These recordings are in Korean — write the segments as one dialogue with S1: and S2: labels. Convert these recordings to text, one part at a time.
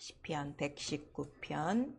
S1: 시편 119편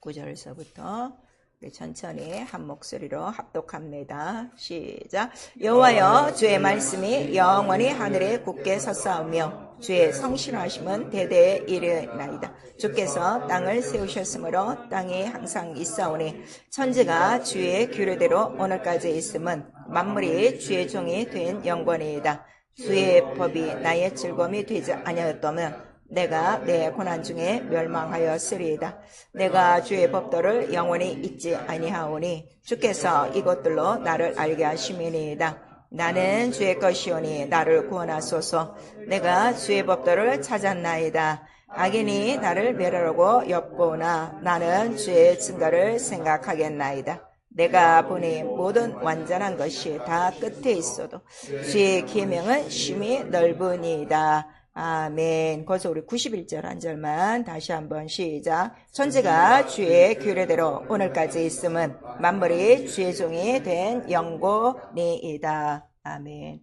S1: 89절서부터 우리 천천히 한 목소리로 합독합니다. 시작. 여호와여, 주의 말씀이 영원히 하늘에 굳게 섰사오며 주의 성실하심은 대대에 이르나이다. 주께서 땅을 세우셨으므로 땅이 항상 있사오니 천지가 주의 규례대로 오늘까지 있음은 만물이 주의 종이 된 영광이다. 주의 법이 나의 즐거움이 되지 아니하였다면 내가 내 고난 중에 멸망하였으리이다. 내가 주의 법도를 영원히 잊지 아니하오니 주께서 이것들로 나를 알게 하심이니이다. 나는 주의 것이오니 나를 구원하소서. 내가 주의 법도를 찾았나이다. 악인이 나를 멸하려고 엿보나 나는 주의 증거를 생각하겠나이다. 내가 보니 모든 완전한 것이 다 끝에 있어도 주의 계명은 심히 넓으니이다. 아멘. 거기서 우리 91절 한 절만 다시 한번 시작. 천지가 주의 규례대로 오늘까지 있음은 만물이 주의 종이 된 영광이이다. 아멘.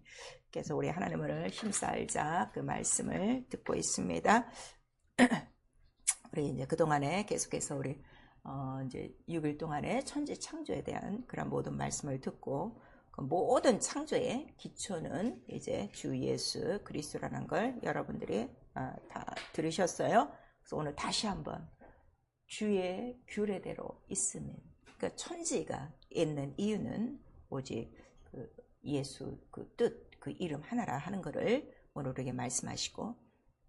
S1: 그래서 우리 하나님을 힘싸알자 그 말씀을 듣고 있습니다. 우리 이제 그동안에 계속해서 우리 이제 6일 동안에 천지 창조에 대한 그런 모든 말씀을 듣고 그 모든 창조의 기초는 이제 주 예수 그리스도라는 걸 여러분들이 다 들으셨어요. 그래서 오늘 다시 한번 주의 규례대로 있으면, 그러니까 천지가 있는 이유는 오직 그 예수 그 뜻, 그 이름 하나라 하는 것을 오늘 우리에게 말씀하시고,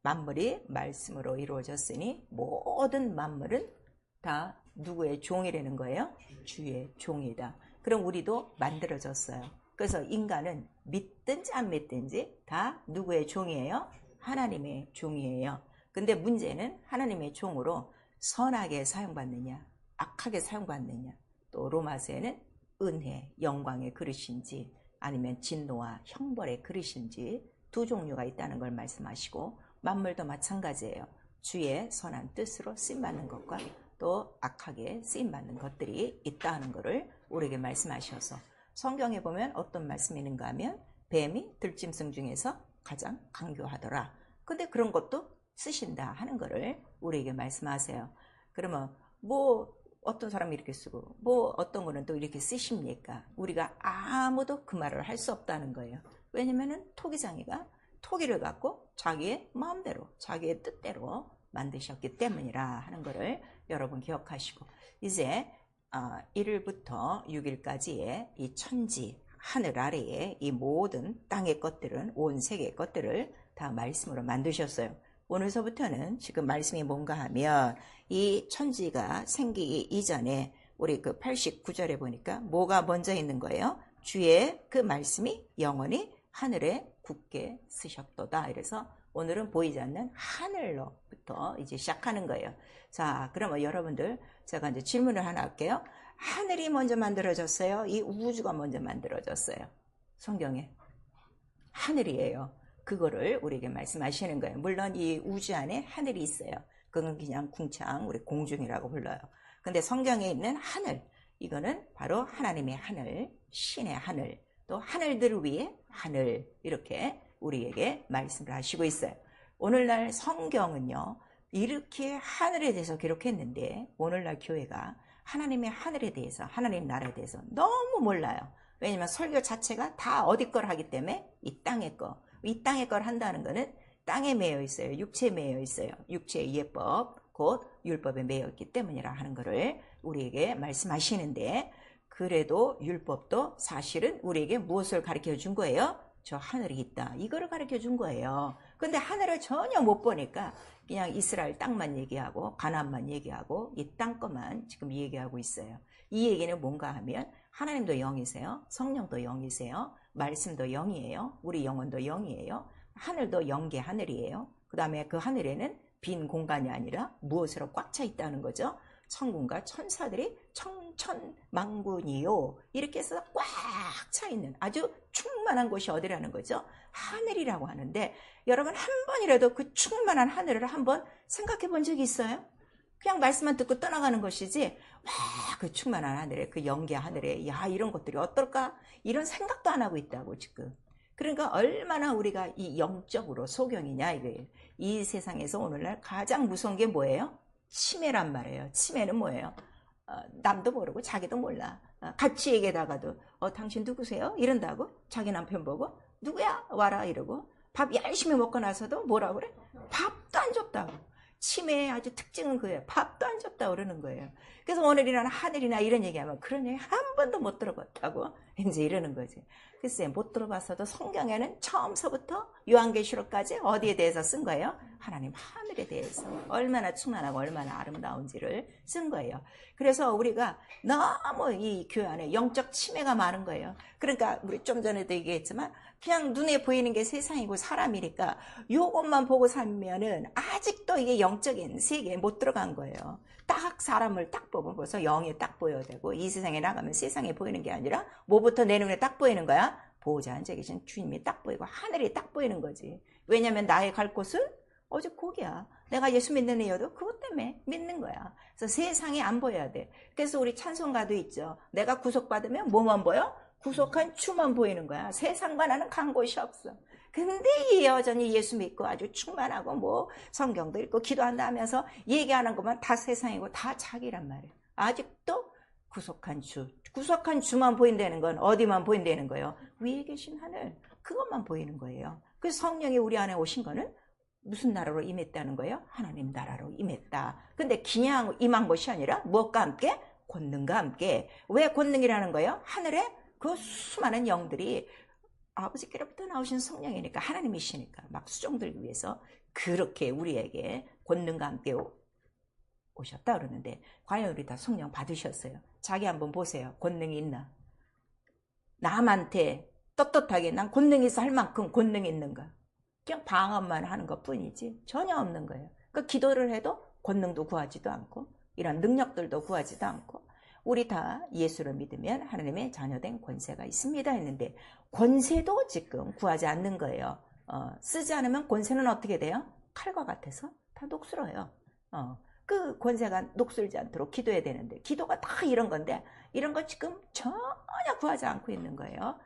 S1: 만물이 말씀으로 이루어졌으니 모든 만물은 다 누구의 종이라는 거예요? 주의 종이다. 그럼 우리도 만들어졌어요. 그래서 인간은 믿든지 안 믿든지 다 누구의 종이에요? 하나님의 종이에요. 근데 문제는 하나님의 종으로 선하게 사용받느냐, 악하게 사용받느냐, 또 로마서에는 은혜, 영광의 그릇인지 아니면 진노와 형벌의 그릇인지 두 종류가 있다는 걸 말씀하시고, 만물도 마찬가지예요. 주의 선한 뜻으로 쓰임받는 것과 또 악하게 쓰임받는 것들이 있다는 것을 우리에게 말씀하셔서, 성경에 보면 어떤 말씀이 있는가 하면 뱀이 들짐승 중에서 가장 강교하더라. 근데 그런 것도 쓰신다 하는 것을 우리에게 말씀하세요. 그러면 뭐 어떤 사람이 이렇게 쓰고 뭐 어떤 거는 또 이렇게 쓰십니까? 우리가 아무도 그 말을 할 수 없다는 거예요. 왜냐면은 토기장이가 토기를 갖고 자기의 마음대로 자기의 뜻대로 만드셨기 때문이라 하는 것을 여러분 기억하시고, 이제 1일부터 6일까지의 이 천지 하늘 아래에 이 모든 땅의 것들은 온 세계의 것들을 다 말씀으로 만드셨어요. 오늘서부터는 지금 말씀이 뭔가 하면 이 천지가 생기기 이전에 우리 그 89절에 보니까 뭐가 먼저 있는 거예요? 주의 그 말씀이 영원히 하늘에 굳게 쓰셨도다. 이래서 오늘은 보이지 않는 하늘로부터 이제 시작하는 거예요. 자, 그러면 여러분들 제가 이제 질문을 하나 할게요. 하늘이 먼저 만들어졌어요? 이 우주가 먼저 만들어졌어요? 성경에 하늘이에요. 그거를 우리에게 말씀하시는 거예요. 물론 이 우주 안에 하늘이 있어요. 그건 그냥 궁창 우리 공중이라고 불러요. 근데 성경에 있는 하늘, 이거는 바로 하나님의 하늘, 신의 하늘, 또 하늘들 위에 하늘, 이렇게 우리에게 말씀을 하시고 있어요. 오늘날 성경은요, 이렇게 하늘에 대해서 기록했는데 오늘날 교회가 하나님의 하늘에 대해서, 하나님 나라에 대해서 너무 몰라요. 왜냐면 설교 자체가 다 어디 걸 하기 때문에 이 땅의 거, 이 땅의 걸 한다는 거는 땅에 매여 있어요. 육체에 매여 있어요. 육체의 예법, 곧 율법에 매여 있기 때문이라 하는 것을 우리에게 말씀하시는데, 그래도 율법도 사실은 우리에게 무엇을 가르쳐 준 거예요? 저 하늘이 있다, 이거를 가르쳐 준 거예요. 근데 하늘을 전혀 못 보니까 그냥 이스라엘 땅만 얘기하고 가나안만 얘기하고 이 땅 것만 지금 얘기하고 있어요. 이 얘기는 뭔가 하면 하나님도 영이세요, 성령도 영이세요, 말씀도 영이에요, 우리 영혼도 영이에요, 하늘도 영계 하늘이에요. 그 다음에 그 하늘에는 빈 공간이 아니라 무엇으로 꽉 차 있다는 거죠? 천군과 천사들이 천천만군이요, 이렇게 해서 꽉 차 있는 아주 충만한 곳이 어디라는 거죠? 하늘이라고 하는데, 여러분 한 번이라도 그 충만한 하늘을 한번 생각해 본 적이 있어요? 그냥 말씀만 듣고 떠나가는 것이지, 와, 그 충만한 하늘에, 그 영계 하늘에, 야, 이런 것들이 어떨까? 이런 생각도 안 하고 있다고 지금. 그러니까 얼마나 우리가 이 영적으로 소경이냐 이거예요. 이 세상에서 오늘날 가장 무서운 게 뭐예요? 치매란 말이에요. 치매는 뭐예요? 남도 모르고 자기도 몰라. 같이 얘기하다가도 당신 누구세요? 이런다고 자기 남편 보고 누구야? 와라 이러고 밥 열심히 먹고 나서도 뭐라고 그래? 밥도 안 줬다고. 치매의 아주 특징은 그예요. 밥도 안 줬다고 그러는 거예요. 그래서 오늘이나 하늘이나 이런 얘기하면 그런 얘기 한 번도 못 들어봤다고 이제 이러는 거지. 글쎄 못 들어봤어도 성경에는 처음서부터 요한계시록까지 어디에 대해서 쓴 거예요? 하나님 하늘에 대해서 얼마나 충만하고 얼마나 아름다운지를 쓴 거예요. 그래서 우리가 너무 이 교회 안에 영적 치매가 많은 거예요. 그러니까 우리 좀 전에도 얘기했지만 그냥 눈에 보이는 게 세상이고 사람이니까 요것만 보고 살면은 아직도 이게 영적인 세계에 못 들어간 거예요. 딱 사람을 딱 보면 벌써 영이 딱 보여야 되고 이 세상에 나가면 세상에 보이는 게 아니라 뭐부터 내 눈에 딱 보이는 거야? 보호자 앉아 계신 주님이 딱 보이고 하늘이 딱 보이는 거지. 왜냐면 나의 갈 곳은 오직 거기야. 내가 예수 믿는 이유도 그것 때문에 믿는 거야. 그래서 세상이 안 보여야 돼. 그래서 우리 찬송가도 있죠. 내가 구속받으면 뭐만 보여? 구속한 주만 보이는 거야. 세상과 나는 간 곳이 없어. 근데 여전히 예수 믿고 아주 충만하고 뭐 성경도 읽고 기도한다 하면서 얘기하는 것만 다 세상이고 다 자기란 말이에요. 아직도 구속한 주만 보인다는 건 어디만 보인다는 거예요? 위에 계신 하늘, 그것만 보이는 거예요. 그래서 성령이 우리 안에 오신 거는 무슨 나라로 임했다는 거예요? 하나님 나라로 임했다. 근데 그냥 임한 것이 아니라 무엇과 함께? 권능과 함께. 왜 권능이라는 거예요? 하늘에 그 수많은 영들이 아버지께로부터 나오신 성령이니까 하나님이시니까 막 수종들기 위해서 그렇게 우리에게 권능과 함께 오셨다 그러는데 과연 우리 다 성령 받으셨어요? 자기 한번 보세요. 권능이 있나? 남한테 떳떳하게 난 권능이 있어 할 만큼 권능이 있는가? 그냥 방언만 하는 것 뿐이지 전혀 없는 거예요. 그러니까 기도를 해도 권능도 구하지도 않고 이런 능력들도 구하지도 않고 우리 다 예수를 믿으면 하나님의 자녀된 권세가 있습니다 했는데 권세도 지금 구하지 않는 거예요. 쓰지 않으면 권세는 어떻게 돼요? 칼과 같아서 다 녹슬어요. 그 권세가 녹슬지 않도록 기도해야 되는데 기도가 다 이런 건데 이런 거 지금 전혀 구하지 않고 있는 거예요.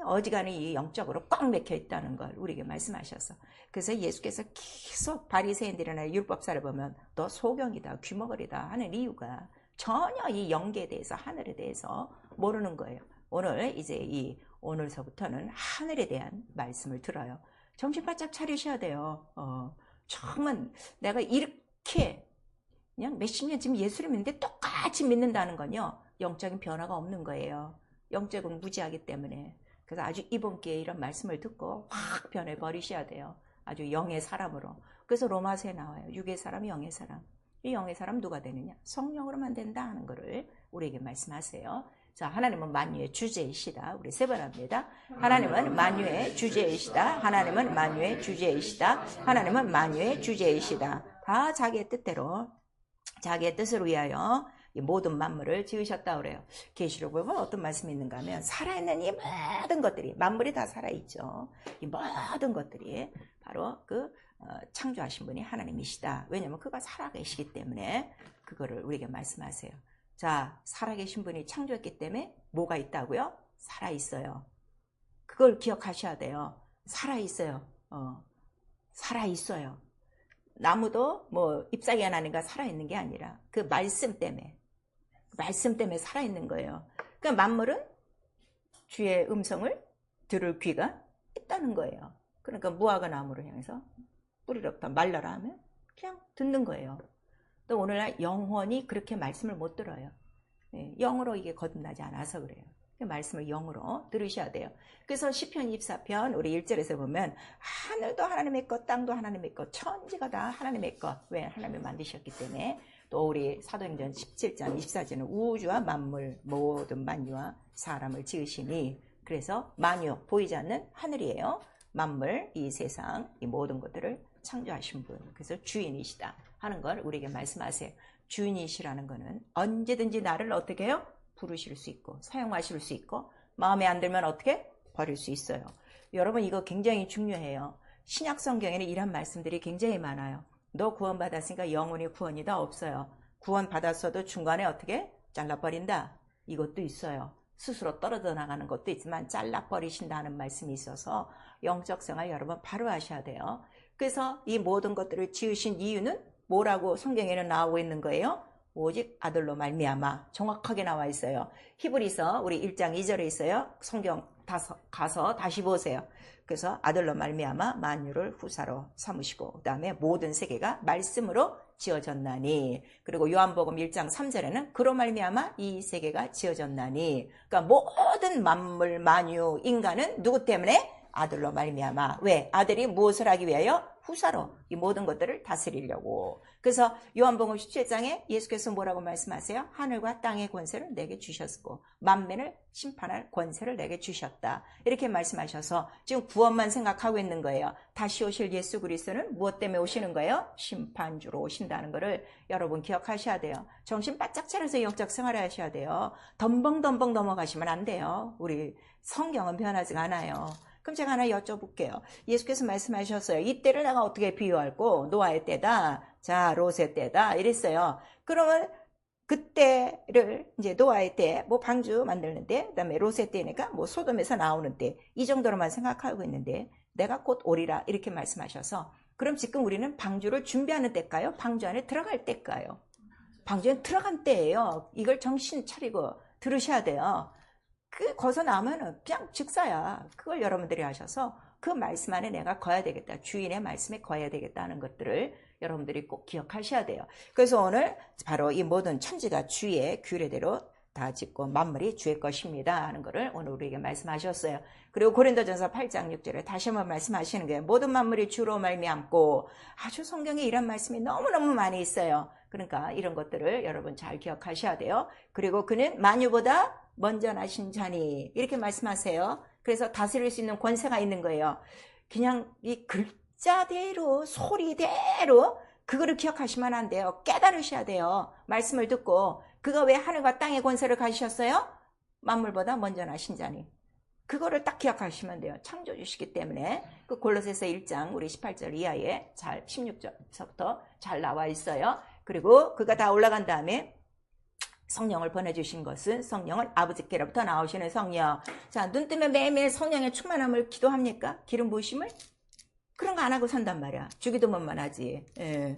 S1: 어지간히 이 영적으로 꽉 막혀 있다는 걸 우리에게 말씀하셔서 그래서 예수께서 계속 바리새인들이나 율법사를 보면 너 소경이다 귀머거리다 하는 이유가 전혀 이 영계에 대해서 하늘에 대해서 모르는 거예요. 오늘 이제 오늘서부터는 하늘에 대한 말씀을 들어요. 정신 바짝 차리셔야 돼요. 정말 내가 이렇게 그냥 몇십 년 지금 예수를 믿는데 똑같이 믿는다는 건요. 영적인 변화가 없는 거예요. 영적은 무지하기 때문에. 그래서 아주 이번 기회에 이런 말씀을 듣고 확 변해버리셔야 돼요. 아주 영의 사람으로. 그래서 로마서에 나와요. 육의 사람, 영의 사람. 이 영의 사람 누가 되느냐? 성령으로만 된다 하는 것을 우리에게 말씀하세요. 자, 하나님은 만유의 주제이시다. 우리 세 번 합니다. 하나님은 만유의 주제이시다. 하나님은 만유의 주제이시다. 하나님은 만유의 주제이시다. 다 자기의 뜻대로 자기의 뜻을 위하여 이 모든 만물을 지으셨다 그래요. 계시록 보면 어떤 말씀이 있는가 하면 살아있는 이 모든 것들이 만물이 다 살아있죠. 이 모든 것들이 바로 그 창조하신 분이 하나님이시다. 왜냐하면 그가 살아계시기 때문에 그거를 우리에게 말씀하세요. 자, 살아계신 분이 창조했기 때문에 뭐가 있다고요? 살아있어요. 그걸 기억하셔야 돼요. 살아있어요. 살아있어요. 나무도 뭐 잎사귀 하나니까 살아있는 게 아니라 그 말씀 때문에 살아있는 거예요. 그러니까 만물은 주의 음성을 들을 귀가 있다는 거예요. 그러니까 무화과 나무를 향해서 뿌리로부터 말라라 하면 그냥 듣는 거예요. 또 오늘날 영혼이 그렇게 말씀을 못 들어요. 영으로 이게 거듭나지 않아서 그래요. 말씀을 영으로 들으셔야 돼요. 그래서 시편 24편 우리 1절에서 보면 하늘도 하나님의 것, 땅도 하나님의 것, 천지가 다 하나님의 것. 왜? 하나님이 만드셨기 때문에. 또 우리 사도행전 17장 24절은 우주와 만물 모든 만유와 사람을 지으시니 그래서 만유 보이지 않는 하늘이에요. 만물 이 세상 이 모든 것들을 창조하신 분 그래서 주인이시다 하는 걸 우리에게 말씀하세요. 주인이시라는 거는 언제든지 나를 어떻게 해요? 부르실 수 있고 사용하실 수 있고 마음에 안 들면 어떻게? 버릴 수 있어요. 여러분 이거 굉장히 중요해요. 신약 성경에는 이런 말씀들이 굉장히 많아요. 너 구원받았으니까 영원히 구원이다 없어요. 구원받았어도 중간에 어떻게? 잘라버린다. 이것도 있어요. 스스로 떨어져 나가는 것도 있지만 잘라버리신다는 말씀이 있어서 영적 생활 여러분 바로 하셔야 돼요. 그래서 이 모든 것들을 지으신 이유는 뭐라고 성경에는 나오고 있는 거예요? 오직 아들로 말미암아. 정확하게 나와 있어요. 히브리서 우리 1장 2절에 있어요. 성경 가서 다시 보세요. 그래서 아들로 말미암아 만유를 후사로 삼으시고 그 다음에 모든 세계가 말씀으로 지어졌나니, 그리고 요한복음 1장 3절에는 그로 말미암아 이 세계가 지어졌나니. 그러니까 모든 만물 만유 인간은 누구 때문에? 아들로 말미암아. 왜? 아들이 무엇을 하기 위하여? 후사로 이 모든 것들을 다스리려고. 그래서 요한복음 17장에 예수께서 뭐라고 말씀하세요? 하늘과 땅의 권세를 내게 주셨고 만민을 심판할 권세를 내게 주셨다. 이렇게 말씀하셔서 지금 구원만 생각하고 있는 거예요. 다시 오실 예수 그리스도는 무엇 때문에 오시는 거예요? 심판주로 오신다는 것을 여러분 기억하셔야 돼요. 정신 바짝 차려서 영적 생활을 하셔야 돼요. 덤벙덤벙 넘어가시면 안 돼요. 우리 성경은 변하지가 않아요. 그럼 제가 하나 여쭤볼게요. 예수께서 말씀하셨어요. 이때를 내가 어떻게 비유할꼬? 노아의 때다. 자, 롯의 때다. 이랬어요. 그러면 그때를 이제 노아의 때, 뭐 방주 만드는데, 그다음에 롯의 때니까 뭐 소돔에서 나오는 때, 이 정도로만 생각하고 있는데, 내가 곧 오리라 이렇게 말씀하셔서, 그럼 지금 우리는 방주를 준비하는 때일까요? 방주 안에 들어갈 때일까요? 방주에 들어간 때예요. 이걸 정신 차리고 들으셔야 돼요. 거기서 나오면 그냥 즉사야. 그걸 여러분들이 하셔서 그 말씀 안에 내가 거야 되겠다. 주인의 말씀에 거야 되겠다는 것들을 여러분들이 꼭 기억하셔야 돼요. 그래서 오늘 바로 이 모든 천지가 주의 규례대로 다 짓고 만물이 주의 것입니다 하는 것을 오늘 우리에게 말씀하셨어요. 그리고 고린도전서 8장 6절에 다시 한번 말씀하시는 게 모든 만물이 주로 말미암고, 아주 성경에 이런 말씀이 너무너무 많이 있어요. 그러니까 이런 것들을 여러분 잘 기억하셔야 돼요. 그리고 그는 만유보다 먼저 나신 자니 이렇게 말씀하세요. 그래서 다스릴 수 있는 권세가 있는 거예요. 그냥 이 글자대로 소리대로 그거를 기억하시면 안 돼요. 깨달으셔야 돼요. 말씀을 듣고 그가 왜 하늘과 땅의 권세를 가지셨어요? 만물보다 먼저 나신 자니. 그거를 딱 기억하시면 돼요. 창조주시기 때문에. 그 골로새서 1장 우리 18절 이하에 16절서부터 잘 나와 있어요. 그리고 그가 다 올라간 다음에 성령을 보내주신 것은 성령은 아버지께로부터 나오시는 성령. 자, 눈 뜨면 매일매일 성령의 충만함을 기도합니까? 기름 부으심을? 그런 거 안 하고 산단 말이야. 주기도문만 하지. 예.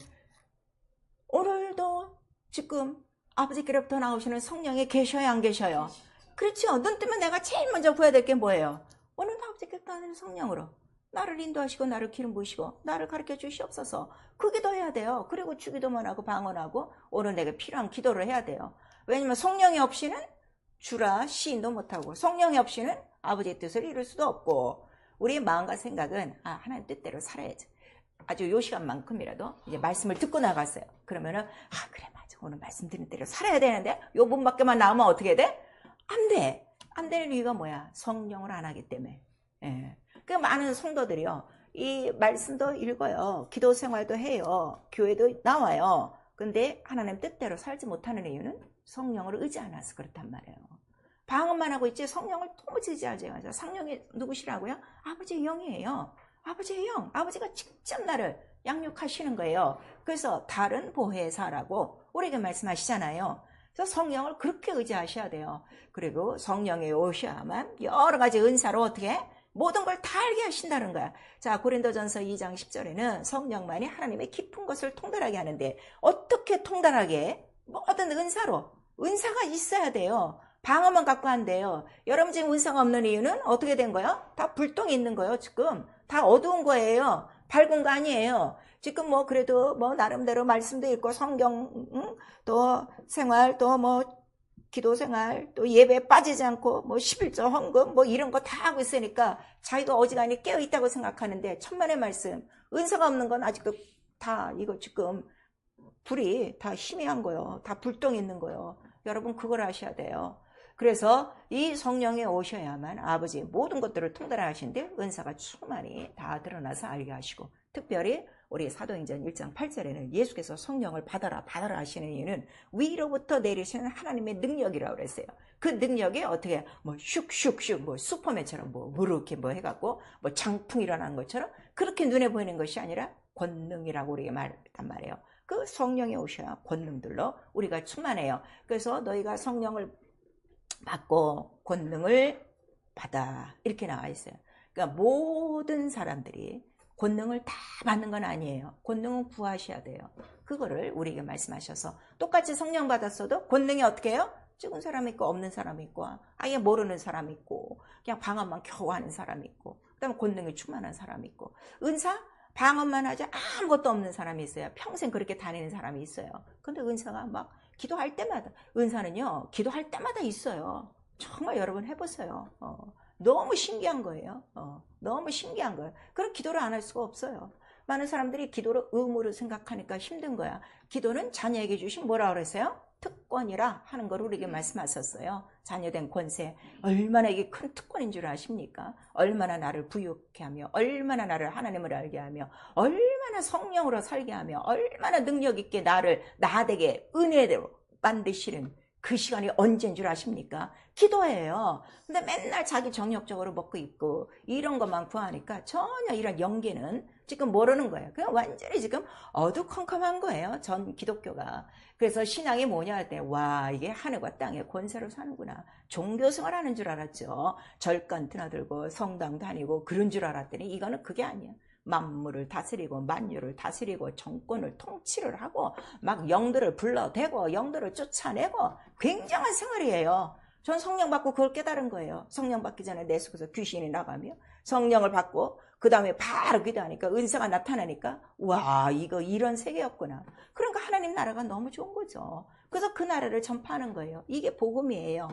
S1: 오늘도 지금 아버지께로부터 나오시는 성령이 계셔요, 안 계셔요? 그렇죠. 눈 뜨면 내가 제일 먼저 구해야 될 게 뭐예요? 오늘도 아버지께로부터 나오는 성령으로 나를 인도하시고 나를 기름 부으시고 나를 가르쳐 주시옵소서. 그 기도해야 돼요. 그리고 주기도만 하고 방언하고 오늘 내게 필요한 기도를 해야 돼요. 왜냐면 성령이 없이는 주라 시인도 못하고 성령이 없이는 아버지의 뜻을 이룰 수도 없고, 우리의 마음과 생각은 하나님 뜻대로 살아야지. 아주 요 시간만큼이라도 이제 말씀을 듣고 나갔어요. 그러면은 그래 맞아, 오늘 말씀 드린 대로 살아야 되는데 요 문밖에만 나오면 어떻게 돼? 안 돼. 안 되는 이유가 뭐야? 성령을 안 하기 때문에. 예. 그 많은 성도들이요, 이 말씀도 읽어요, 기도 생활도 해요, 교회도 나와요. 근데 하나님 뜻대로 살지 못하는 이유는 성령을 의지 안 해서 그렇단 말이에요. 방언만 하고 있지 성령을 도무지 의지하지 않아요. 성령이 누구시라고요? 아버지의 영이에요. 아버지의 영. 아버지가 직접 나를 양육하시는 거예요. 그래서 다른 보혜사라고 우리에게 말씀하시잖아요. 그래서 성령을 그렇게 의지하셔야 돼요. 그리고 성령이 오셔야만 여러 가지 은사로 어떻게 모든 걸 다 알게 하신다는 거야. 자, 고린도전서 2장 10절에는 성령만이 하나님의 깊은 것을 통달하게 하는데, 어떻게 통달하게? 모든 은사로. 은사가 있어야 돼요. 방어만 갖고 안 돼요. 여러분 지금 은사가 없는 이유는 어떻게 된 거예요? 다 불똥이 있는 거예요. 지금 다 어두운 거예요. 밝은 거 아니에요. 지금 뭐 그래도 뭐 나름대로 말씀도 읽고 성경 또 생활 또 뭐 기도 생활 또 예배에 빠지지 않고 뭐 11조 헌금 뭐 이런 거 다 하고 있으니까 자기가 어지간히 깨어있다고 생각하는데, 천만의 말씀, 은사가 없는 건 아직도 다 이거 지금 불이 다 희미한 거예요. 다 불똥이 있는 거예요. 여러분 그걸 아셔야 돼요. 그래서 이 성령이 오셔야만 아버지 모든 것들을 통달하시는데 은사가 충만히 다 드러나서 알게 하시고, 특별히 우리 사도행전 1장 8절에는 예수께서 성령을 받아라 하시는 이유는 위로부터 내리시는 하나님의 능력이라고 그랬어요. 그 능력이 어떻게 뭐 슉슉슉 뭐 슈퍼맨처럼 뭐 이렇게 뭐 해갖고 뭐 장풍 일어나는 것처럼 그렇게 눈에 보이는 것이 아니라 권능이라고 우리에게 말했단 말이에요. 그 성령이 오셔야 권능들로 우리가 충만해요. 그래서 너희가 성령을 받고 권능을 받아 이렇게 나와 있어요. 그러니까 모든 사람들이 권능을 다 받는 건 아니에요. 권능은 구하셔야 돼요. 그거를 우리에게 말씀하셔서 똑같이 성령 받았어도 권능이 어떻게 해요? 찍은 사람이 있고 없는 사람이 있고 아예 모르는 사람이 있고 그냥 방언만 겨우 하는 사람이 있고 그다음에 권능이 충만한 사람이 있고 은사? 방언만 하지 아무것도 없는 사람이 있어요. 평생 그렇게 다니는 사람이 있어요. 근데 은사가 막 기도할 때마다 은사는요 기도할 때마다 있어요. 정말 여러분 해보세요. 너무 신기한 거예요. 너무 신기한 거예요. 그럼 기도를 안 할 수가 없어요. 많은 사람들이 기도를 의무로 생각하니까 힘든 거야. 기도는 자녀에게 주신 뭐라 그랬어요? 특권이라 하는 걸 우리에게 말씀하셨어요. 자녀된 권세. 얼마나 이게 큰 특권인 줄 아십니까? 얼마나 나를 부유케 하며 얼마나 나를 하나님을 알게 하며 얼마나 성령으로 살게 하며 얼마나 능력 있게 나를 나되게 은혜대로 만드시는 그 시간이 언제인 줄 아십니까? 기도예요. 근데 맨날 자기 정욕적으로 먹고 있고 이런 것만 구하니까 전혀 이런 연계는 지금 모르는 거예요. 그냥 완전히 지금 어두컴컴한 거예요. 전 기독교가. 그래서 신앙이 뭐냐 할 때 와 이게 하늘과 땅의 권세로 사는구나. 종교생활 하는 줄 알았죠. 절간 드나들고 성당 다니고 그런 줄 알았더니 이거는 그게 아니야. 만물을 다스리고 만유를 다스리고 정권을 통치를 하고 막 영들을 불러대고 영들을 쫓아내고 굉장한 생활이에요. 전 성령 받고 그걸 깨달은 거예요. 성령 받기 전에 내 속에서 귀신이 나가며 성령을 받고 그 다음에 바로 기도하니까 은사가 나타나니까 와 이거 이런 세계였구나. 그러니까 하나님 나라가 너무 좋은 거죠. 그래서 그 나라를 전파하는 거예요. 이게 복음이에요.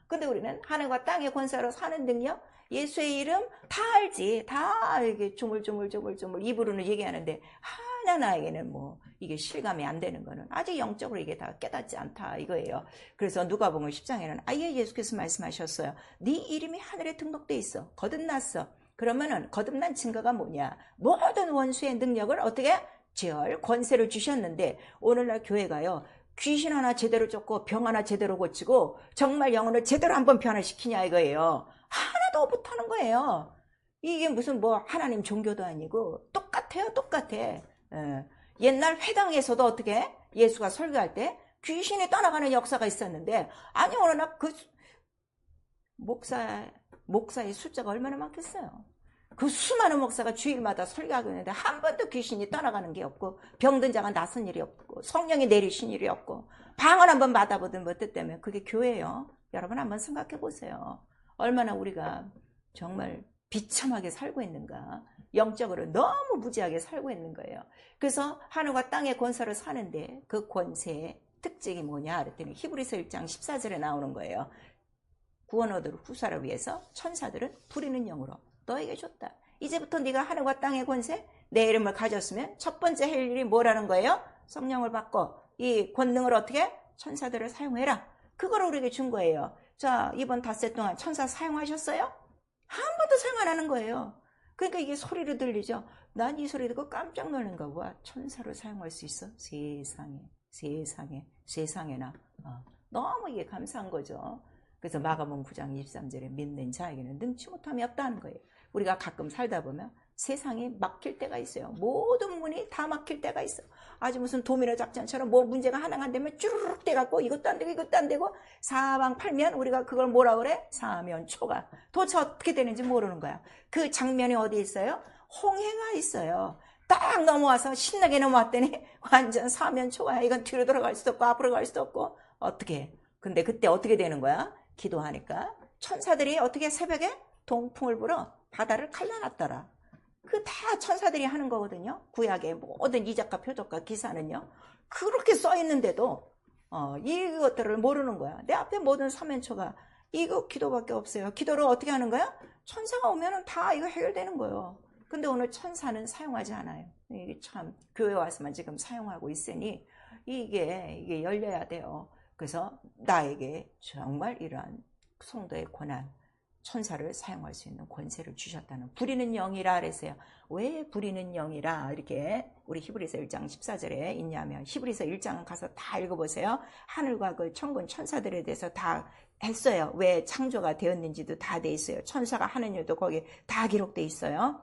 S1: 근데 우리는 하늘과 땅의 권세로 사는 능력 예수의 이름 다 알지. 다 이게 조물조물 입으로는 얘기하는데 하나 나에게는 뭐 이게 실감이 안 되는 거는 아직 영적으로 이게 다 깨닫지 않다 이거예요. 그래서 누가복음 10장에는 아예 예수께서 말씀하셨어요. 네 이름이 하늘에 등록돼 있어. 거듭났어. 그러면은 거듭난 증거가 뭐냐? 모든 원수의 능력을 어떻게 제어할 권세를 주셨는데 오늘날 교회가요. 귀신 하나 제대로 쫓고 병 하나 제대로 고치고 정말 영혼을 제대로 한번 변화시키냐 이거예요. 하나도 못하는 거예요. 이게 무슨 뭐 하나님 종교도 아니고 똑같아요. 똑같아. 옛날 회당에서도 어떻게 예수가 설교할 때 귀신이 떠나가는 역사가 있었는데 아니 어느 날 그 목사의 숫자가 얼마나 많겠어요. 그 수많은 목사가 주일마다 설교하고 있는데 한 번도 귀신이 떠나가는 게 없고 병든 자가 낫은 일이 없고 성령이 내리신 일이 없고 방언 한번 받아보든 뭐 때문에 그게 교회예요. 여러분 한번 생각해 보세요. 얼마나 우리가 정말 비참하게 살고 있는가. 영적으로 너무 무지하게 살고 있는 거예요. 그래서 하늘과 땅의 권세를 사는데 그 권세의 특징이 뭐냐 그랬더니 히브리서 1장 14절에 나오는 거예요. 구원 얻을 후사를 위해서 천사들은 부리는 영으로 너에게 줬다. 이제부터 네가 하늘과 땅의 권세 내 이름을 가졌으면 첫 번째 할 일이 뭐라는 거예요? 성령을 받고 이 권능을 어떻게? 천사들을 사용해라. 그걸 우리에게 준 거예요. 자, 이번 닷새 동안 천사 사용하셨어요? 한 번도 사용 안 하는 거예요. 그러니까 이게 소리로 들리죠. 난 이 소리 듣고 깜짝 놀란 거. 와, 천사를 사용할 수 있어? 세상에나. 너무 이게 감사한 거죠. 그래서 마가복음 9장 23절에 믿는 자에게는 능치 못함이 없다는 거예요. 우리가 가끔 살다 보면 세상이 막힐 때가 있어요. 모든 문이 다 막힐 때가 있어. 아주 무슨 도미노 작전처럼 뭐 문제가 하나가 안 되면 쭈르륵 돼갖고 이것도 안 되고 이것도 안 되고 사방팔면 우리가 그걸 뭐라 그래? 사면초가. 도대체 어떻게 되는지 모르는 거야. 그 장면이 어디 있어요? 홍해가 있어요. 딱 넘어와서 신나게 넘어왔더니 완전 사면초가. 이건 뒤로 돌아갈 수도 없고 앞으로 갈 수도 없고 어떻게. 근데 그때 어떻게 되는 거야? 기도하니까 천사들이 어떻게 새벽에 동풍을 불어 바다를 갈라놨더라. 그 다 천사들이 하는 거거든요. 구약의 모든 이작과 표적과 기사는요. 그렇게 써 있는데도 이것들을 모르는 거야. 내 앞에 모든 사면초가 이거 기도밖에 없어요. 기도를 어떻게 하는 거야? 천사가 오면은 다 이거 해결되는 거예요. 근데 오늘 천사는 사용하지 않아요. 이게 참 교회 와서만 지금 사용하고 있으니 이게 열려야 돼요. 그래서 나에게 정말 이러한 성도의 권한 천사를 사용할 수 있는 권세를 주셨다는 부리는 영이라 그랬어요. 왜 부리는 영이라 이렇게 우리 히브리서 1장 14절에 있냐면 히브리서 1장은 가서 다 읽어보세요. 하늘과 그 천군 천사들에 대해서 다 했어요. 왜 창조가 되었는지도 다 돼 있어요. 천사가 하는 일도 거기 다 기록돼 있어요.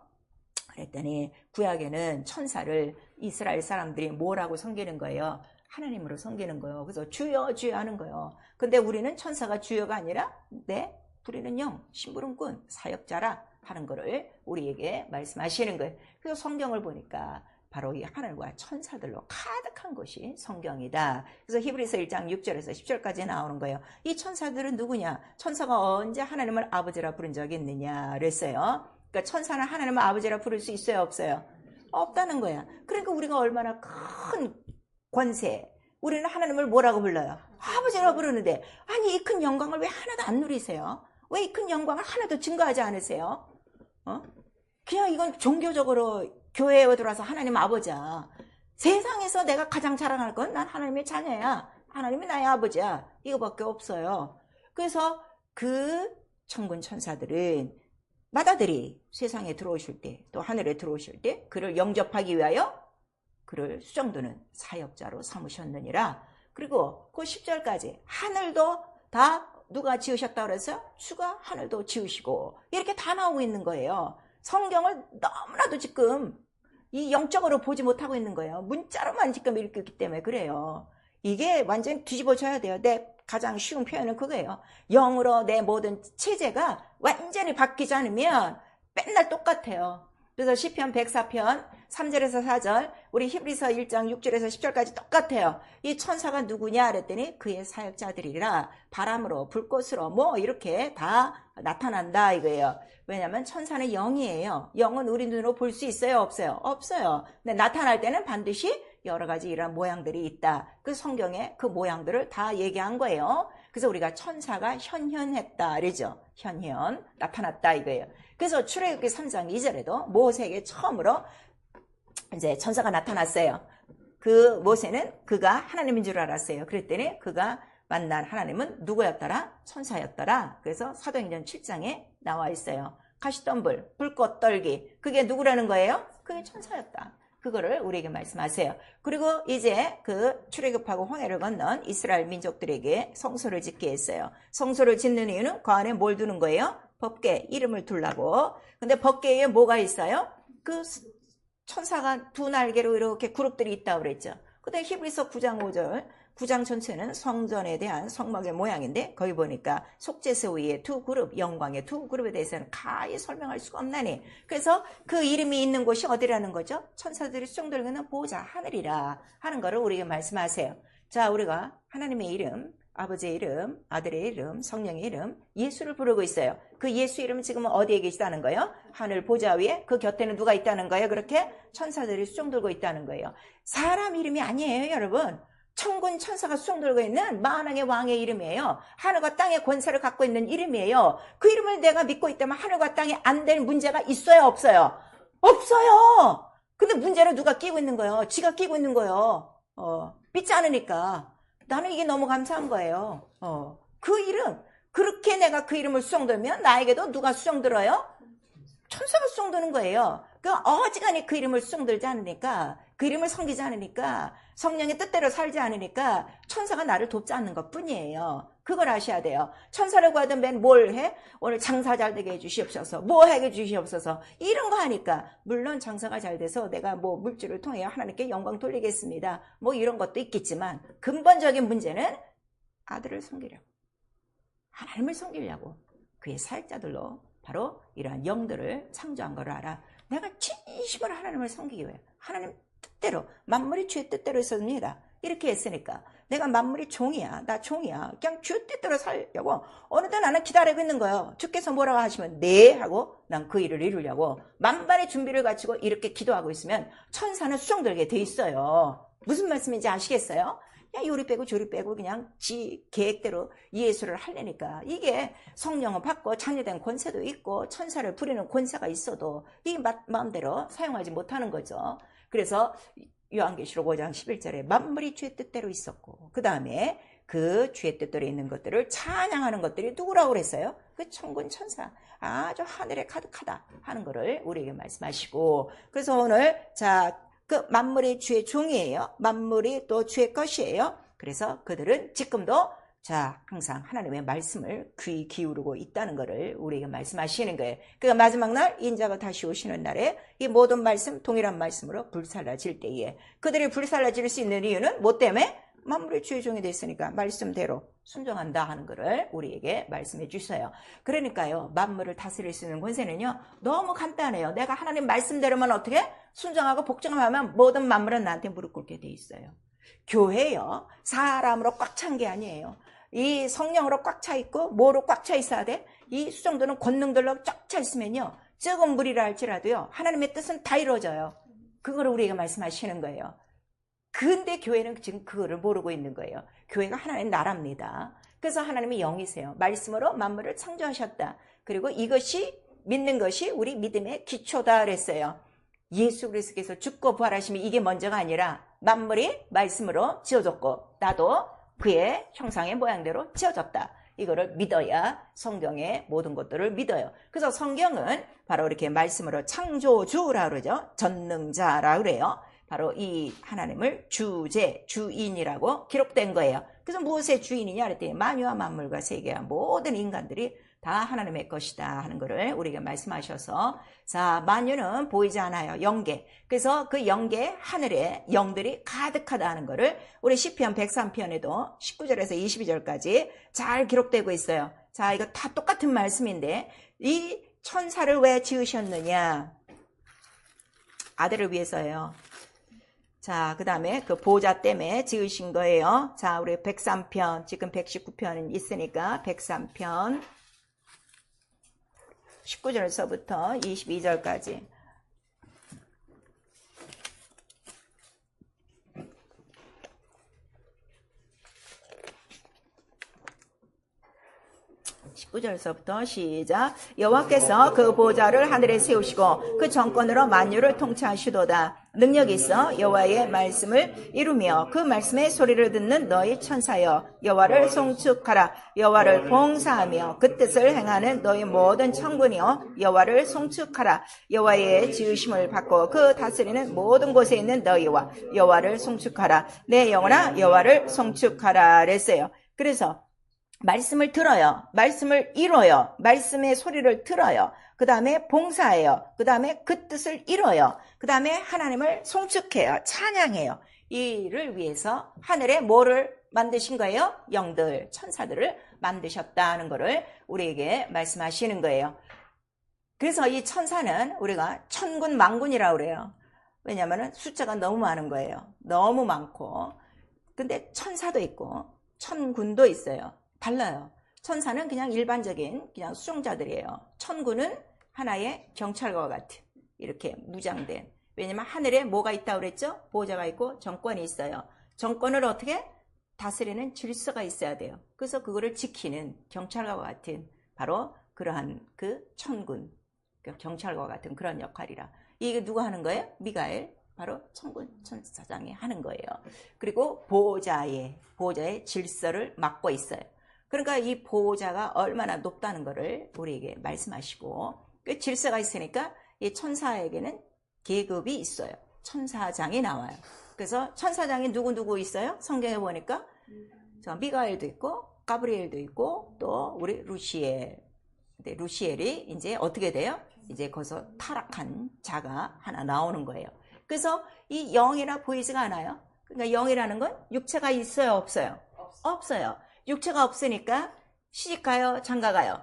S1: 그랬더니 구약에는 천사를 이스라엘 사람들이 뭐라고 섬기는 거예요? 하나님으로 섬기는 거예요. 그래서 주여 주여 하는 거예요. 근데 우리는 천사가 주여가 아니라 우리는 영, 심부름꾼, 사역자라 하는 거를 우리에게 말씀하시는 거예요. 그래서 성경을 보니까 바로 이 하늘과 천사들로 가득한 것이 성경이다. 그래서 히브리서 1장 6절에서 10절까지 나오는 거예요. 이 천사들은 누구냐? 천사가 언제 하나님을 아버지라 부른 적이 있느냐 그랬어요. 그러니까 천사는 하나님을 아버지라 부를 수 있어요, 없어요? 없다는 거야. 그러니까 우리가 얼마나 큰 권세, 우리는 하나님을 뭐라고 불러요? 아버지라고 부르는데, 아니 이 큰 영광을 왜 하나도 안 누리세요? 왜 이 큰 영광을 하나도 증거하지 않으세요? 그냥 이건 종교적으로 교회에 들어와서 하나님 아버지야. 세상에서 내가 가장 자랑할 건 난 하나님의 자녀야. 하나님이 나의 아버지야. 이거밖에 없어요. 그래서 그 천군 천사들은 마다들이 세상에 들어오실 때, 또 하늘에 들어오실 때 그를 영접하기 위하여 그를 수정도는 사역자로 삼으셨느니라. 그리고 그 10절까지 하늘도 다 누가 지으셨다고 그래서 주가 하늘도 지으시고 이렇게 다 나오고 있는 거예요. 성경을 너무나도 지금 이 영적으로 보지 못하고 있는 거예요. 문자로만 지금 읽기 때문에 그래요. 이게 완전히 뒤집어져야 돼요. 내 가장 쉬운 표현은 그거예요. 영으로 내 모든 체제가 완전히 바뀌지 않으면 맨날 똑같아요. 그래서 시편 104편 3절에서 4절, 우리 히브리서 1장 6절에서 10절까지 똑같아요. 이 천사가 누구냐 그랬더니 그의 사역자들이라 바람으로 불꽃으로 뭐 이렇게 다 나타난다 이거예요. 왜냐하면 천사는 영이에요. 영은 우리 눈으로 볼 수 있어요, 없어요? 없어요. 근데 나타날 때는 반드시 여러 가지 이런 모양들이 있다. 그 성경에 그 모양들을 다 얘기한 거예요. 그래서 우리가 천사가 현현했다 그러죠. 현현, 나타났다 이거예요. 그래서 출애굽기 3장 2절에도 모세에게 처음으로 이제 천사가 나타났어요. 그 모세는 그가 하나님인 줄 알았어요. 그랬더니 그가 만난 하나님은 누구였더라? 천사였더라. 그래서 사도행전 7장에 나와 있어요. 가시덤불, 불꽃 떨기. 그게 누구라는 거예요? 그게 천사였다. 그거를 우리에게 말씀하세요. 그리고 이제 그 출애굽하고 홍해를 건넌 이스라엘 민족들에게 성소를 짓게 했어요. 성소를 짓는 이유는 그 안에 뭘 두는 거예요? 법궤, 이름을 두려고. 근데 법궤에 뭐가 있어요? 그 천사가 두 날개로 이렇게 그룹들이 있다고 그랬죠. 그다음에 히브리서 9장 5절, 9장 전체는 성전에 대한 성막의 모양인데 거기 보니까 속죄소 위에 두 그룹, 영광의 두 그룹에 대해서는 가히 설명할 수가 없나니. 그래서 그 이름이 있는 곳이 어디라는 거죠? 천사들이 수종들고 있는 보좌, 하늘이라 하는 거를 우리에게 말씀하세요. 자, 우리가 하나님의 이름, 아버지의 이름, 아들의 이름, 성령의 이름, 예수를 부르고 있어요. 그 예수 이름은 지금 어디에 계시다는 거예요? 하늘 보좌 위에. 그 곁에는 누가 있다는 거예요? 그렇게 천사들이 수종 들고 있다는 거예요. 사람 이름이 아니에요, 여러분. 천군 천사가 수종 들고 있는 만왕의 왕의 이름이에요. 하늘과 땅의 권세를 갖고 있는 이름이에요. 그 이름을 내가 믿고 있다면 하늘과 땅에 안 될 문제가 있어요, 없어요? 없어요. 근데 문제는 누가 끼고 있는 거예요? 지가 끼고 있는 거예요. 믿지 않으니까. 나는 이게 너무 감사한 거예요. 그 이름, 그렇게 내가 그 이름을 수종들면 나에게도 누가 수종들어요? 천사가 수종드는 거예요. 어지간히 그 이름을 수종들지 않으니까, 그 이름을 섬기지 않으니까, 성령의 뜻대로 살지 않으니까 천사가 나를 돕지 않는 것 뿐이에요. 그걸 아셔야 돼요. 천사를 구하든 맨 뭘 해? 오늘 장사 잘 되게 해주시옵소서. 뭐 하게 해주시옵소서. 이런 거 하니까 물론 장사가 잘 돼서 내가 뭐 물질을 통해 하나님께 영광 돌리겠습니다. 뭐 이런 것도 있겠지만 근본적인 문제는 아들을 섬기려고, 하나님을 섬기려고 그의 사역자들로 바로 이러한 영들을 창조한 걸 알아. 내가 진심으로 하나님을 섬기기 위해 하나님 뜻대로, 만물이 주의 뜻대로 있었습니다. 이렇게 했으니까 내가 만물이 종이야. 나 종이야. 그냥 주 뜻대로 살려고 어느덧 나는 기다리고 있는 거예요. 주께서 뭐라고 하시면 네 하고 난 그 일을 이루려고 만반의 준비를 갖추고 이렇게 기도하고 있으면 천사는 수종들게 돼 있어요. 무슨 말씀인지 아시겠어요? 그냥 요리 빼고 조리 빼고 그냥 지 계획대로 예수를 하려니까. 이게 성령을 받고 창조된 권세도 있고 천사를 부리는 권세가 있어도 이 마음대로 사용하지 못하는 거죠. 그래서 요한계시록 5장 11절에 만물이 주의 뜻대로 있었고, 그 다음에 그 주의 뜻대로 있는 것들을 찬양하는 것들이 누구라고 그랬어요? 그 천군 천사, 아주 하늘에 가득하다 하는 거를 우리에게 말씀하시고, 그래서 오늘 그 만물이 주의 종이에요. 만물이 또 주의 것이에요. 그래서 그들은 지금도 자, 항상 하나님의 말씀을 귀 기울이고 있다는 것을 우리에게 말씀하시는 거예요. 그러니까 마지막 날 인자가 다시 오시는 날에 이 모든 말씀 동일한 말씀으로 불살라질 때에 그들이 불살라질 수 있는 이유는 뭐 때문에? 만물의 주의 종이 됐으니까 말씀대로 순종한다 하는 것을 우리에게 말씀해 주셔요. 그러니까요, 만물을 다스릴 수 있는 권세는요 너무 간단해요. 내가 하나님 말씀대로만 어떻게 순종하고 복종하면 모든 만물은 나한테 무릎 꿇게 돼 있어요. 교회요 사람으로 꽉 찬 게 아니에요. 이 성령으로 꽉 차 있고 뭐로 꽉 차 있어야 돼? 이 수종들은 권능들로 쫙 차 있으면요 적은 물이라 할지라도요 하나님의 뜻은 다 이루어져요. 그거를 우리에게 말씀하시는 거예요. 근데 교회는 지금 그거를 모르고 있는 거예요. 교회가 하나님의 나라입니다. 그래서 하나님이 영이세요. 말씀으로 만물을 창조하셨다. 그리고 이것이 믿는 것이 우리 믿음의 기초다 그랬어요. 예수 그리스도께서 죽고 부활하심이 이게 먼저가 아니라 만물이 말씀으로 지어졌고 나도 그의 형상의 모양대로 지어졌다. 이거를 믿어야 성경의 모든 것들을 믿어요. 그래서 성경은 바로 이렇게 말씀으로 창조주라 그러죠. 전능자라 그래요. 바로 이 하나님을 주제, 주인이라고 기록된 거예요. 그래서 무엇의 주인이냐 그랬더니 만유와 만물과 세계와 모든 인간들이 다 하나님의 것이다 하는 것을 우리에게 말씀하셔서 자 만유는 보이지 않아요. 영계. 그래서 그 영계 하늘에 영들이 가득하다 하는 것을 우리 시편 103편에도 19절에서 22절까지 잘 기록되고 있어요. 자 이거 다 똑같은 말씀인데 이 천사를 왜 지으셨느냐? 아들을 위해서예요. 자, 그 다음에 그 보호자 때문에 지으신 거예요. 자, 우리 103편, 지금 119편 있으니까 103편 19절서부터 22절까지. (19절서부터) 시작. 여호와께서 그 보좌를 하늘에 세우시고 그 정권으로 만유를 통치하시도다. 능력이 있어 여호와의 말씀을 이루며 그 말씀의 소리를 듣는 너희 천사여 여호와를 송축하라. 여호와를 봉사하며 그 뜻을 행하는 너희 모든 천군이여 여호와를 송축하라. 여호와의 지으심을 받고 그 다스리는 모든 곳에 있는 너희와 여호와를 송축하라. 내 영혼아 여호와를 송축하라 그랬어요. 그래서 말씀을 들어요. 말씀을 이뤄요. 말씀의 소리를 들어요. 그 다음에 봉사해요. 그 다음에 그 뜻을 이뤄요. 그 다음에 하나님을 송축해요. 찬양해요. 이를 위해서 하늘에 뭐를 만드신 거예요? 영들, 천사들을 만드셨다는 것을 우리에게 말씀하시는 거예요. 그래서 이 천사는 우리가 천군 만군이라고 그래요. 왜냐하면 숫자가 너무 많은 거예요. 너무 많고. 근데 천사도 있고 천군도 있어요. 달라요. 천사는 그냥 일반적인 그냥 수종자들이에요. 천군은 하나의 경찰과 같은 이렇게 무장된. 왜냐면 하늘에 뭐가 있다고 그랬죠? 보호자가 있고 정권이 있어요. 정권을 어떻게? 다스리는 질서가 있어야 돼요. 그래서 그거를 지키는 경찰과 같은 바로 그러한 그 천군, 경찰과 같은 그런 역할이라. 이게 누가 하는 거예요? 미가엘. 바로 천군 천사장이 하는 거예요. 그리고 보호자의 질서를 맡고 있어요. 그러니까 이 보호자가 얼마나 높다는 것을 우리에게 말씀하시고 그 질서가 있으니까 이 천사에게는 계급이 있어요. 천사장이 나와요. 그래서 천사장이 누구 있어요? 성경에 보니까 미가엘도 있고 가브리엘도 있고 또 우리 루시엘. 근데 루시엘이 이제 어떻게 돼요? 이제 거기서 타락한 자가 하나 나오는 거예요. 그래서 이 영이나 보이지가 않아요. 그러니까 영이라는 건 육체가 있어요, 없어요? 없어요. 육체가 없으니까 시집가요, 장가가요?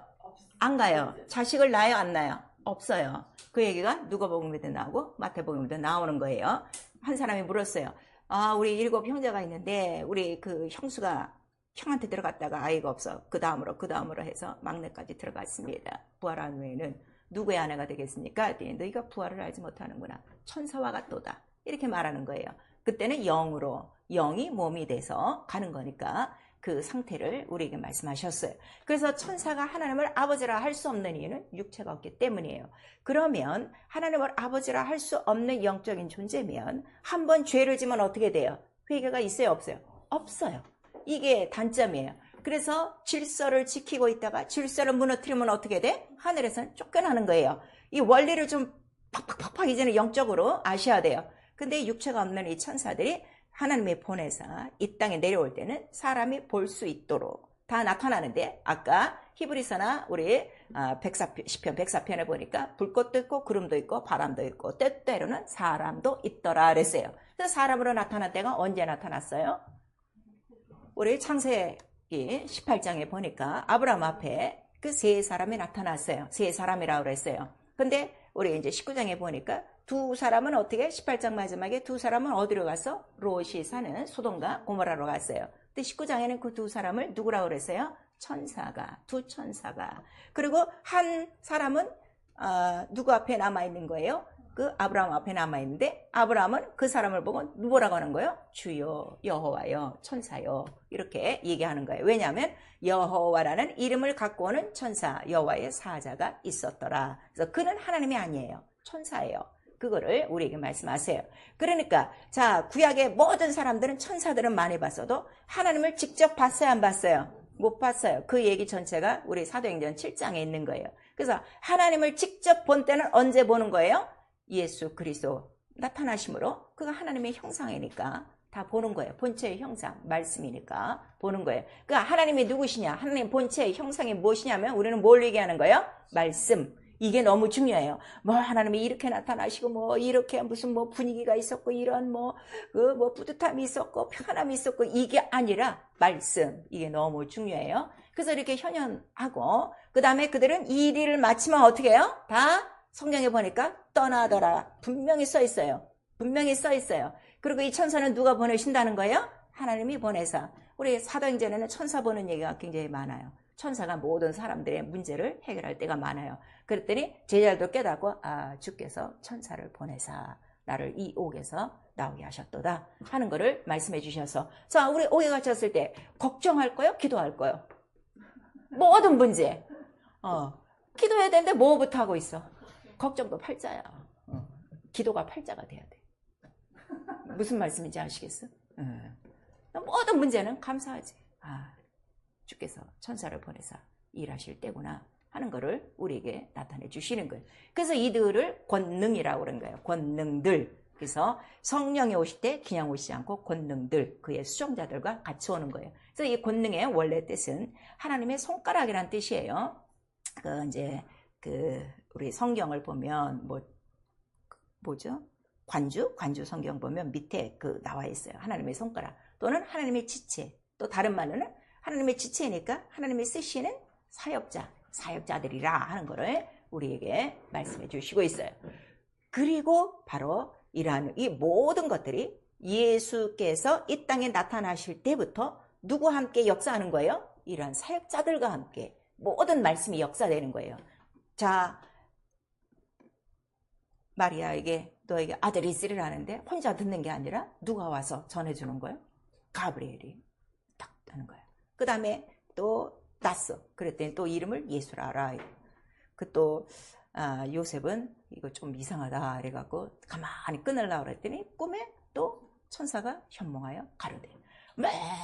S1: 안 가요. 자식을 낳아요, 안 낳아요? 없어요. 그 얘기가 누가복음에도 나오고 마태복음에도 나오는 거예요. 한 사람이 물었어요. 아, 우리 7 형제가 있는데 우리 그 형수가 형한테 들어갔다가 아이가 없어. 그 다음으로 해서 막내까지 들어갔습니다. 부활한 후에는 누구의 아내가 되겠습니까? 너희가 부활을 알지 못하는구나. 천사와 같도다. 이렇게 말하는 거예요. 그때는 영이 몸이 돼서 가는 거니까 그 상태를 우리에게 말씀하셨어요. 그래서 천사가 하나님을 아버지라 할 수 없는 이유는 육체가 없기 때문이에요. 그러면 하나님을 아버지라 할 수 없는 영적인 존재면 한번 죄를 지면 어떻게 돼요? 회개가 있어요, 없어요? 없어요. 이게 단점이에요. 그래서 질서를 지키고 있다가 질서를 무너뜨리면 어떻게 돼? 하늘에서는 쫓겨나는 거예요. 이 원리를 좀 팍팍팍팍 이제는 영적으로 아셔야 돼요. 근데 육체가 없는 이 천사들이 하나님의 보내사 이 땅에 내려올 때는 사람이 볼 수 있도록 다 나타나는데 아까 히브리서나 우리 시편 104편에 보니까 불꽃도 있고 구름도 있고 바람도 있고 때때로는 사람도 있더라 그랬어요. 그래서 사람으로 나타난 때가 언제 나타났어요? 우리 창세기 18장에 보니까 아브라함 앞에 그 세 사람이 나타났어요. 세 사람이라고 그랬어요. 근데 우리 이제 19장에 보니까 두 사람은 어떻게 18장 마지막에 두 사람은 어디로 갔어? 롯이 사는 소돔과 고모라로 갔어요. 근데 19장에는 그 두 사람을 누구라고 그랬어요? 천사가, 두 천사가. 그리고 한 사람은 누구 앞에 남아있는 거예요? 그 아브라함 앞에 남아있는데 아브라함은 그 사람을 보고 뭐라고 하는 거예요? 주여, 여호와여, 천사여 이렇게 얘기하는 거예요. 왜냐하면 여호와라는 이름을 갖고 오는 천사 여호와의 사자가 있었더라. 그래서 그는 하나님이 아니에요. 천사예요. 그거를 우리에게 말씀하세요. 그러니까 자, 구약의 모든 사람들은 천사들은 많이 봤어도 하나님을 직접 봤어요, 안 봤어요? 못 봤어요. 그 얘기 전체가 우리 사도행전 7장에 있는 거예요. 그래서 하나님을 직접 본 때는 언제 보는 거예요? 예수 그리스도 나타나심으로. 그가 하나님의 형상이니까 다 보는 거예요. 본체의 형상, 말씀이니까 보는 거예요. 그러니까 하나님이 누구시냐? 하나님 본체의 형상이 무엇이냐면 우리는 뭘 얘기하는 거예요? 말씀. 이게 너무 중요해요. 뭐 하나님이 이렇게 나타나시고 뭐 이렇게 무슨 뭐 분위기가 있었고 이런 뭐 뿌듯함이 있었고 편함이 있었고 이게 아니라 말씀. 이게 너무 중요해요. 그래서 이렇게 현현하고 그 다음에 그들은 이 일을 마치면 어떻게 해요? 다 성경에 보니까 떠나더라. 분명히 써 있어요. 분명히 써 있어요. 그리고 이 천사는 누가 보내신다는 거예요? 하나님이 보내서. 우리 사도행전에는 천사 보는 얘기가 굉장히 많아요. 천사가 모든 사람들의 문제를 해결할 때가 많아요. 그랬더니 제자들도 깨닫고 주께서 천사를 보내사 나를 이 옥에서 나오게 하셨도다 하는 거를 말씀해 주셔서 자, 우리 옥에 갇혔을 때 걱정할 거요? 기도할 거요? 모든 문제 기도해야 되는데 뭐부터 하고 있어? 걱정도 팔자야. 기도가 팔자가 돼야 돼. 무슨 말씀인지 아시겠어? 모든 문제는 감사하지. 주께서 천사를 보내사 일하실 때구나 하는 거를 우리에게 나타내 주시는 거예요. 그래서 이들을 권능이라고 그런 거예요. 권능들. 그래서 성령이 오실 때 그냥 오시지 않고 권능들, 그의 수종자들과 같이 오는 거예요. 그래서 이 권능의 원래 뜻은 하나님의 손가락이란 뜻이에요. 우리 성경을 보면 뭐죠? 관주 성경 보면 밑에 나와 있어요. 하나님의 손가락 또는 하나님의 지체. 또 다른 말로는 하나님의 지체니까 하나님의 쓰시는 사역자들이라 하는 거를 우리에게 말씀해 주시고 있어요. 그리고 바로 이러한 이 모든 것들이 예수께서 이 땅에 나타나실 때부터 누구와 함께 역사하는 거예요? 이러한 사역자들과 함께 모든 말씀이 역사되는 거예요. 자, 마리아에게 너에게 아들이 있으리라는데 혼자 듣는 게 아니라 누가 와서 전해주는 거예요? 가브리엘이 딱 하는 거예요. 그 다음에 또 났어. 그랬더니 또 이름을 예수라 알아. 요셉은 이거 좀 이상하다 그래갖고 가만히 끊으려고 그랬더니 꿈에 또 천사가 현몽하여 가로되.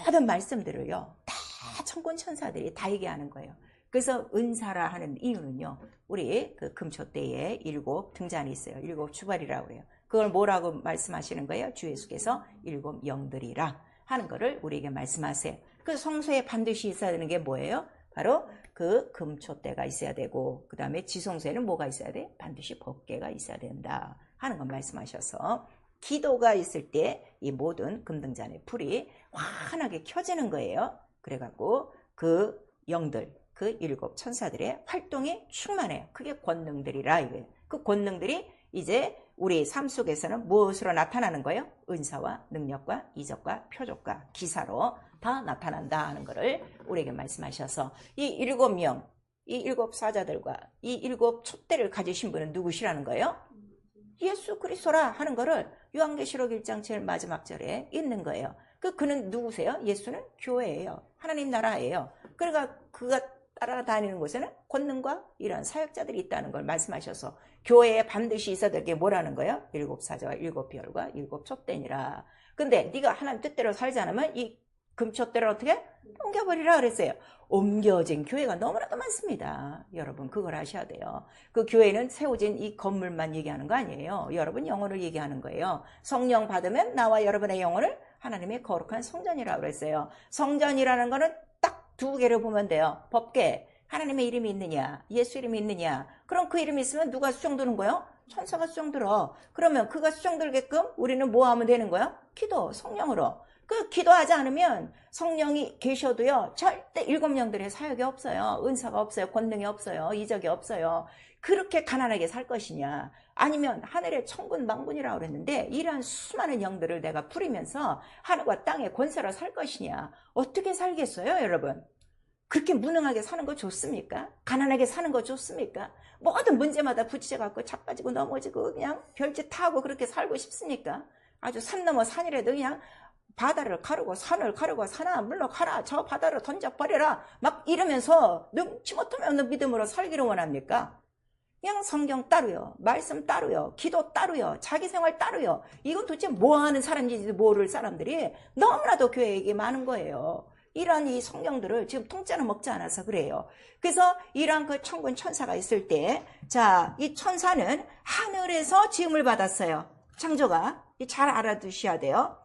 S1: 모든 말씀들을요 다 천군 천사들이 다 얘기하는 거예요. 그래서 은사라 하는 이유는요, 우리 그 금초대에 7 등잔이 있어요. 7 주발이라고 그래요. 그걸 뭐라고 말씀하시는 거예요? 주 예수께서 7 영들이라 하는 거를 우리에게 말씀하세요. 그 성소에 반드시 있어야 되는 게 뭐예요? 바로 그 금초대가 있어야 되고, 그 다음에 지성소에는 뭐가 있어야 돼? 반드시 법궤가 있어야 된다 하는 건 말씀하셔서, 기도가 있을 때 이 모든 금등잔의 불이 환하게 켜지는 거예요. 그래갖고 그 영들, 그 7 천사들의 활동이 충만해요. 그게 권능들이라 이거예요. 그 권능들이 이제 우리 삶 속에서는 무엇으로 나타나는 거예요? 은사와 능력과 이적과 표적과 기사로 다 나타난다 하는 것을 우리에게 말씀하셔서, 이 7명, 이 7 사자들과 이 7 촛대를 가지신 분은 누구시라는 거예요? 예수 그리스도라 하는 거를 요한계시록 1장 제일 마지막 절에 있는 거예요. 그는 누구세요? 예수는 교회예요. 하나님 나라예요. 그러니까 그가 따라다니는 곳에는 권능과 이런 사역자들이 있다는 걸 말씀하셔서, 교회에 반드시 있어야 될 게 뭐라는 거예요? 7 사자와 7 별과 7 촛대니라. 근데 네가 하나님 뜻대로 살지 않으면 이 금촛대를 어떻게? 옮겨버리라 그랬어요. 옮겨진 교회가 너무나도 많습니다. 여러분 그걸 아셔야 돼요. 그 교회는 세워진 이 건물만 얘기하는 거 아니에요. 여러분 영혼을 얘기하는 거예요. 성령 받으면 나와 여러분의 영혼을 하나님의 거룩한 성전이라고 그랬어요. 성전이라는 거는 딱 두 개를 보면 돼요. 법계, 하나님의 이름이 있느냐, 예수 이름이 있느냐. 그럼 그 이름이 있으면 누가 수정드는 거예요? 천사가 수정들어. 그러면 그가 수정들게끔 우리는 뭐 하면 되는 거예요? 기도, 성령으로. 그 기도하지 않으면 성령이 계셔도요, 절대 일곱 영들의 사역이 없어요. 은사가 없어요. 권능이 없어요. 이적이 없어요. 그렇게 가난하게 살 것이냐, 아니면 하늘의 천군 만군이라고 그랬는데 이러한 수많은 영들을 내가 부리면서 하늘과 땅의 권세로 살 것이냐. 어떻게 살겠어요, 여러분? 그렇게 무능하게 사는 거 좋습니까? 가난하게 사는 거 좋습니까? 모든 문제마다 부딪혀갖고 자빠지고 넘어지고 그냥 별짓 타고 그렇게 살고 싶습니까? 아주 산 넘어 산이라도 그냥 바다를 가르고 산을 가르고 산아 물러가라, 저 바다로 던져버려라, 막 이러면서 능치 못하면 없는 믿음으로 살기를 원합니까? 그냥 성경 따로요, 말씀 따로요, 기도 따로요, 자기 생활 따로요. 이건 도대체 뭐하는 사람인지 모를 사람들이 너무나도 교회에 이게 많은 거예요. 이러한 이 성령들을 지금 통째로 먹지 않아서 그래요. 그래서 이러한 그 천군 천사가 있을 때, 자, 이 천사는 하늘에서 지음을 받았어요. 창조가. 잘 알아두셔야 돼요.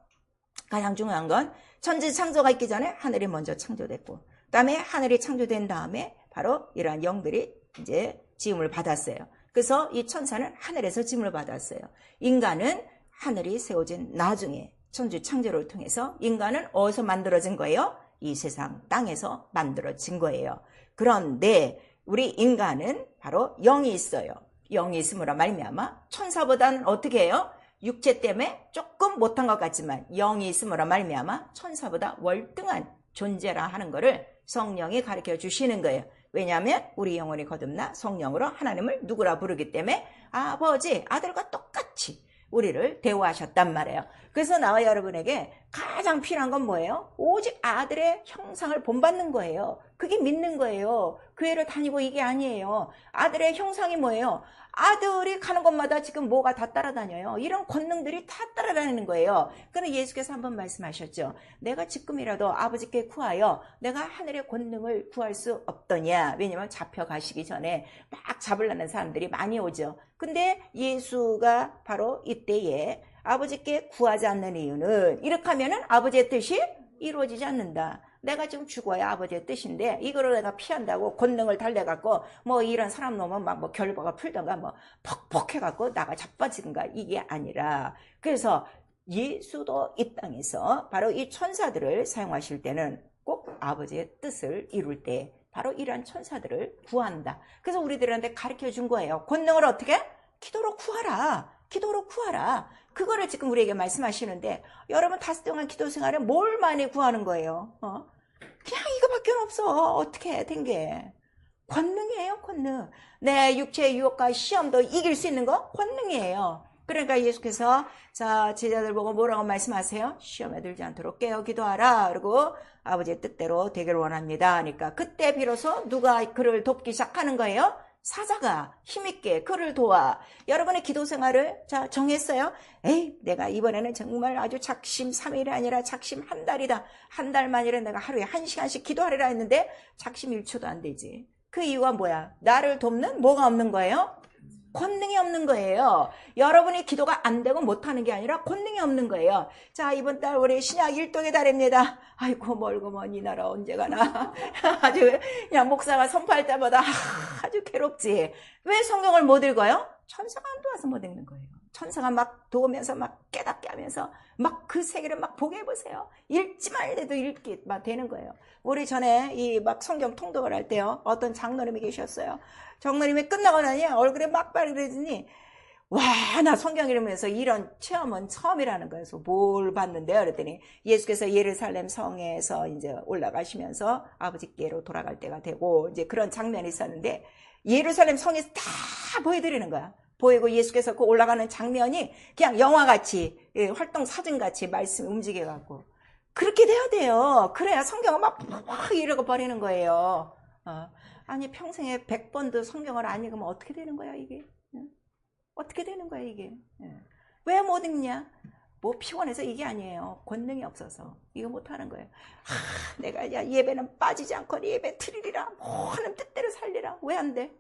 S1: 가장 중요한 건 천지 창조가 있기 전에 하늘이 먼저 창조됐고, 그 다음에 하늘이 창조된 다음에 바로 이러한 영들이 이제 지음을 받았어요. 그래서 이 천사는 하늘에서 지음을 받았어요. 인간은 하늘이 세워진 나중에 천지 창조를 통해서 인간은 어디서 만들어진 거예요? 이 세상 땅에서 만들어진 거예요. 그런데 우리 인간은 바로 영이 있어요. 영이 있음으로 말미암아 천사보다는 어떻게 해요? 육체 때문에 조금 못한 것 같지만 영이 있음으로 말미암아 천사보다 월등한 존재라 하는 것을 성령이 가르쳐 주시는 거예요. 왜냐하면 우리 영혼이 거듭나 성령으로 하나님을 누구라 부르기 때문에 아버지, 아들과 똑같이 우리를 대우하셨단 말이에요. 그래서 나와 여러분에게 가장 필요한 건 뭐예요? 오직 아들의 형상을 본받는 거예요. 그게 믿는 거예요. 교회를 다니고 이게 아니에요. 아들의 형상이 뭐예요? 아들이 가는 곳마다 지금 뭐가 다 따라다녀요. 이런 권능들이 다 따라다니는 거예요. 그런데 예수께서 한번 말씀하셨죠. 내가 지금이라도 아버지께 구하여 내가 하늘의 권능을 구할 수 없더냐. 왜냐하면 잡혀가시기 전에 막 잡으려는 사람들이 많이 오죠. 근데 예수가 바로 이때에 아버지께 구하지 않는 이유는, 이렇게 하면은 아버지의 뜻이 이루어지지 않는다. 내가 지금 죽어야 아버지의 뜻인데 이거를 내가 피한다고 권능을 달래갖고 뭐 이런 사람 놈은 막 뭐 결과가 풀던가 뭐 퍽퍽해갖고 나가 자빠지든가, 이게 아니라, 그래서 예수도 이 땅에서 바로 이 천사들을 사용하실 때는 꼭 아버지의 뜻을 이룰 때 바로 이러한 천사들을 구한다. 그래서 우리들한테 가르쳐 준 거예요. 권능을 어떻게? 기도로 구하라. 기도로 구하라. 그거를 지금 우리에게 말씀하시는데, 여러분 다섯 동안 기도 생활에 뭘 많이 구하는 거예요? 그냥 이거밖에 없어. 어떻게 된 게? 권능이에요, 권능. 내 육체의 유혹과 시험도 이길 수 있는 거 권능이에요. 그러니까 예수께서 자, 제자들 보고 뭐라고 말씀하세요? 시험에 들지 않도록 깨어 기도하라. 그리고 아버지의 뜻대로 되기를 원합니다. 그러니까 그때 비로소 누가 그를 돕기 시작하는 거예요? 사자가 힘있게 그를 도와. 여러분의 기도 생활을 자 정했어요? 에이, 내가 이번에는 정말 아주 작심 3일이 아니라 작심 한 달이다. 한 달 만이라 내가 하루에 1시간씩 기도하리라 했는데 작심 1초도 안 되지. 그 이유가 뭐야? 나를 돕는 뭐가 없는 거예요? 권능이 없는 거예요. 여러분이 기도가 안 되고 못하는 게 아니라 권능이 없는 거예요. 자, 이번 달 우리 신약 1동의 달입니다. 아이고 멀고 먼 이 나라 언제 가나. 아주 그냥 목사가 선포할 때마다 아주 괴롭지. 왜 성경을 못 읽어요? 천사가 안 도와서 못 읽는 거예요. 천사가 막 도우면서 막 깨닫게 하면서 막 그 세계를 막 보게 해보세요. 읽지만 해도 읽게 막 되는 거예요. 우리 전에 이 막 성경 통독을 할 때요, 어떤 장로님이 계셨어요. 장로님이 끝나고 나니 얼굴에 막 빨개지니, 와, 나 성경 읽으면서 이런 체험은 처음이라는 거예요. 그래서 뭘 봤는데요? 그랬더니 예수께서 예루살렘 성에서 이제 올라가시면서 아버지께로 돌아갈 때가 되고 이제 그런 장면이 있었는데, 예루살렘 성에서 다 보여드리는 거야. 보이고 예수께서 그 올라가는 장면이 그냥 영화같이, 활동 사진같이 말씀이 움직여갖고 그렇게 돼야 돼요. 그래야 성경을 막 읽어버리는 거예요. 아니 평생에 100번도 성경을 안 읽으면 어떻게 되는 거야 이게? 어떻게 되는 거야 이게? 왜 못 읽냐? 뭐 피곤해서 이게 아니에요. 권능이 없어서 이거 못하는 거예요. 내가 예배는 빠지지 않고 예배 드리리라, 하는 뜻대로 살리라. 왜 안 돼?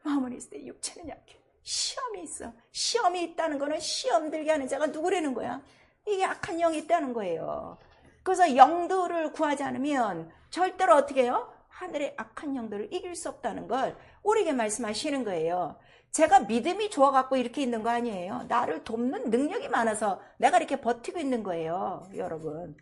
S1: 마음은 있을 때 육체는 약해. 시험이 있어. 시험이 있다는 거는 시험 들게 하는 자가 누구라는 거야? 이게 악한 영이 있다는 거예요. 그래서 영들을 구하지 않으면 절대로 어떻게 해요? 하늘의 악한 영들을 이길 수 없다는 걸 우리에게 말씀하시는 거예요. 제가 믿음이 좋아갖고 이렇게 있는 거 아니에요. 나를 돕는 능력이 많아서 내가 이렇게 버티고 있는 거예요, 여러분.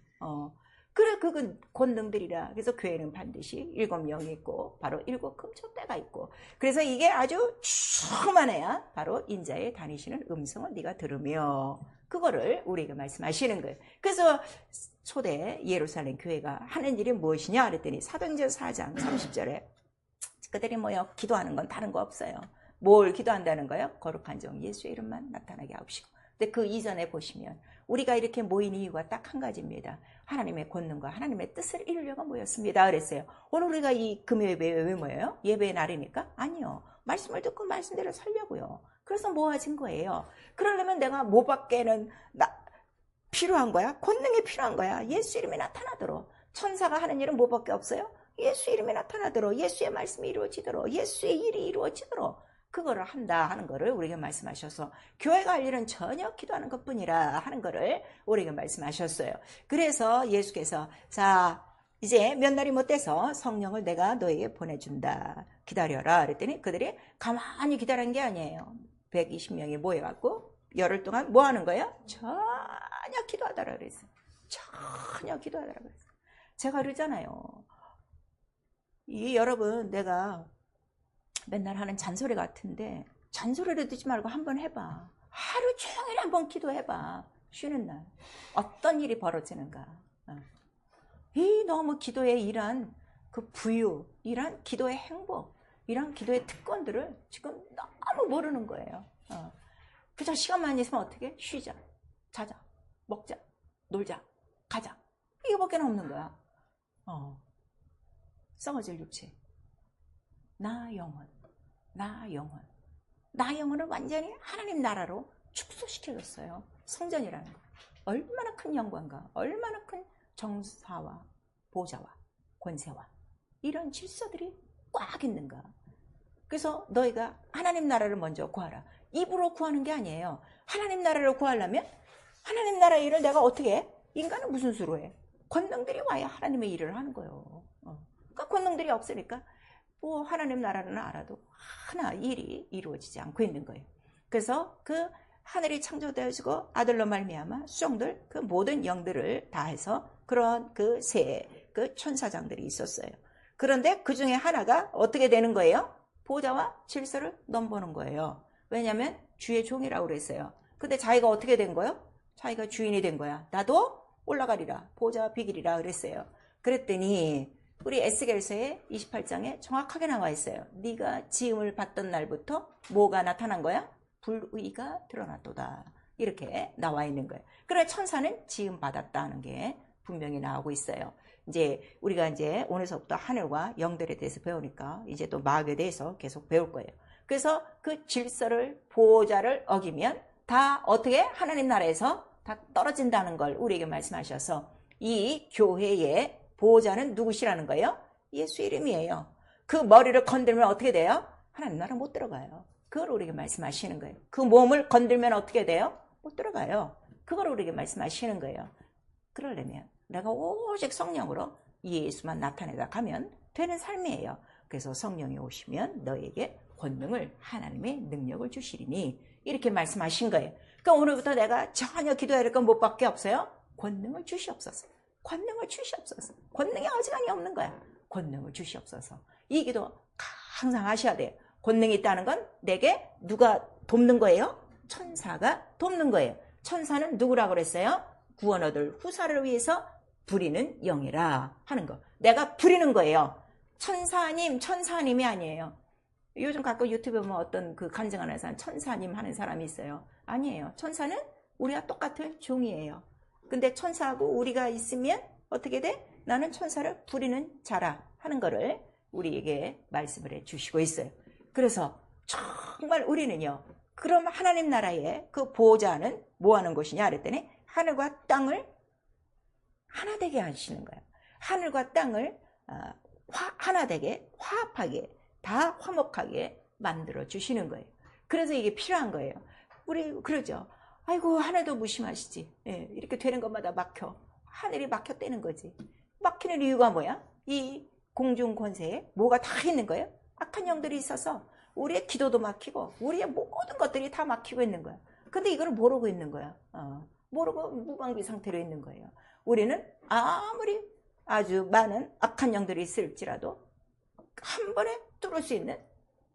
S1: 그래, 그건 권능들이라. 그래서 교회는 반드시 7영이 있고 바로 7금초대가 있고, 그래서 이게 아주 충만해야 바로 인자의 다니시는 음성을 네가 들으며, 그거를 우리에게 말씀하시는 거예요. 그래서 초대 예루살렘 교회가 하는 일이 무엇이냐 그랬더니 사도행전 4장 30절에 그들이 모여 기도하는 건 다른 거 없어요. 뭘 기도한다는 거예요? 거룩한 종 예수의 이름만 나타나게 하옵시고. 근데 그 이전에 보시면 우리가 이렇게 모인 이유가 딱 한 가지입니다. 하나님의 권능과 하나님의 뜻을 이루려고 모였습니다 그랬어요. 오늘 우리가 이 금요 예배에 왜 모여요? 예배의 날이니까? 아니요. 말씀을 듣고 말씀대로 살려고요. 그래서 모아진 거예요. 그러려면 내가 뭐밖에는 필요한 거야? 권능이 필요한 거야. 예수 이름이 나타나도록. 천사가 하는 일은 뭐밖에 없어요? 예수 이름이 나타나도록, 예수의 말씀이 이루어지도록, 예수의 일이 이루어지도록 그거를 한다 하는 거를 우리에게 말씀하셔서, 교회가 할 일은 전혀 기도하는 것뿐이라 하는 거를 우리에게 말씀하셨어요. 그래서 예수께서 자 이제 몇 날이 못 돼서 성령을 내가 너에게 보내준다, 기다려라 그랬더니 그들이 가만히 기다린 게 아니에요. 120명이 모여갖고 열흘 동안 뭐 하는 거예요? 전혀 기도하더라 그랬어요. 전혀 기도하더라 그랬어요. 제가 그러잖아요. 이 여러분, 내가 맨날 하는 잔소리 같은데 잔소리를 듣지 말고 한번 해봐. 하루 종일 한번 기도해봐. 쉬는 날 어떤 일이 벌어지는가. 이 너무 기도의 이란 그 부유, 이란 기도의 행복, 이란 기도의 특권들을 지금 너무 모르는 거예요. 그저 시간만 있으면 어떻게? 쉬자, 자자, 먹자, 놀자, 가자, 이거밖에 없는 거야. 썩어질 육체, 나 영혼, 나 영혼, 나 영혼을 완전히 하나님 나라로 축소시켜줬어요. 성전이라는 거. 얼마나 큰 영광과 얼마나 큰 정사와 보좌와 권세와 이런 질서들이 꽉 있는가. 그래서 너희가 하나님 나라를 먼저 구하라. 입으로 구하는 게 아니에요. 하나님 나라를 구하려면 하나님 나라의 일을 내가 어떻게 해? 인간은 무슨 수로 해? 권능들이 와야 하나님의 일을 하는 거예요. 그러니까 권능들이 없으니까 뭐 하나님 나라는 알아도 하나 일이 이루어지지 않고 있는 거예요. 그래서 그 하늘이 창조되어지고 아들로 말미암아 수종들 그 모든 영들을 다 해서 그런 그 그 천사장들이 있었어요. 그런데 그 중에 하나가 어떻게 되는 거예요? 보좌와 질서를 넘보는 거예요. 왜냐하면 주의 종이라고 그랬어요. 근데 자기가 어떻게 된 거예요? 자기가 주인이 된 거야. 나도 올라가리라, 보좌와 비기리라 그랬어요. 그랬더니 우리 에스겔서의 28장에 정확하게 나와 있어요. 네가 지음을 받던 날부터 뭐가 나타난 거야? 불의가 드러났도다. 이렇게 나와 있는 거예요. 그래 천사는 지음 받았다는 게 분명히 나오고 있어요. 이제 우리가 이제 오늘서부터 하늘과 영들에 대해서 배우니까 이제 또 마귀에 대해서 계속 배울 거예요. 그래서 그 질서를, 보호자를 어기면 다 어떻게 하나님 나라에서 다 떨어진다는 걸 우리에게 말씀하셔서, 이 교회의 보호자는 누구시라는 거예요? 예수 이름이에요. 그 머리를 건들면 어떻게 돼요? 하나님 나라 못 들어가요. 그걸 우리에게 말씀하시는 거예요. 그 몸을 건들면 어떻게 돼요? 못 들어가요. 그걸 우리에게 말씀하시는 거예요. 그러려면 내가 오직 성령으로 예수만 나타내다 가면 되는 삶이에요. 그래서 성령이 오시면 너에게 권능을, 하나님의 능력을 주시리니 이렇게 말씀하신 거예요. 그러니까 오늘부터 내가 전혀 기도해야 될 건 뭐밖에 없어요? 권능을 주시옵소서. 권능을 주시옵소서. 권능이 어지간히 없는 거야. 권능을 주시옵소서. 이 기도 항상 하셔야 돼요. 권능이 있다는 건 내게 누가 돕는 거예요? 천사가 돕는 거예요. 천사는 누구라고 그랬어요? 구원 얻을 후사를 위해서 부리는 영이라 하는 거. 내가 부리는 거예요. 천사님이 아니에요. 요즘 가끔 유튜브에 보면 어떤 그 간증하는 사람 천사님 하는 사람이 있어요. 아니에요. 천사는 우리가 똑같은 종이에요. 근데 천사하고 우리가 있으면 어떻게 돼? 나는 천사를 부리는 자라 하는 거를 우리에게 말씀을 해주시고 있어요. 그래서 정말 우리는요, 그럼 하나님 나라의 그 보호자는 뭐 하는 곳이냐 그랬더니 하늘과 땅을 하나 되게 하시는 거예요. 하늘과 땅을 하나 되게, 화합하게, 다 화목하게 만들어 주시는 거예요. 그래서 이게 필요한 거예요. 우리 그러죠. 아이고 하나도 무심하시지. 예, 이렇게 되는 것마다 막혀. 하늘이 막혔다는 거지. 막히는 이유가 뭐야? 이 공중 권세에 뭐가 다 있는 거예요? 악한 영들이 있어서 우리의 기도도 막히고 우리의 모든 것들이 다 막히고 있는 거야. 근데 이걸 모르고 있는 거야. 모르고 무방비 상태로 있는 거예요. 우리는 아무리 아주 많은 악한 영들이 있을지라도 한 번에 뚫을 수 있는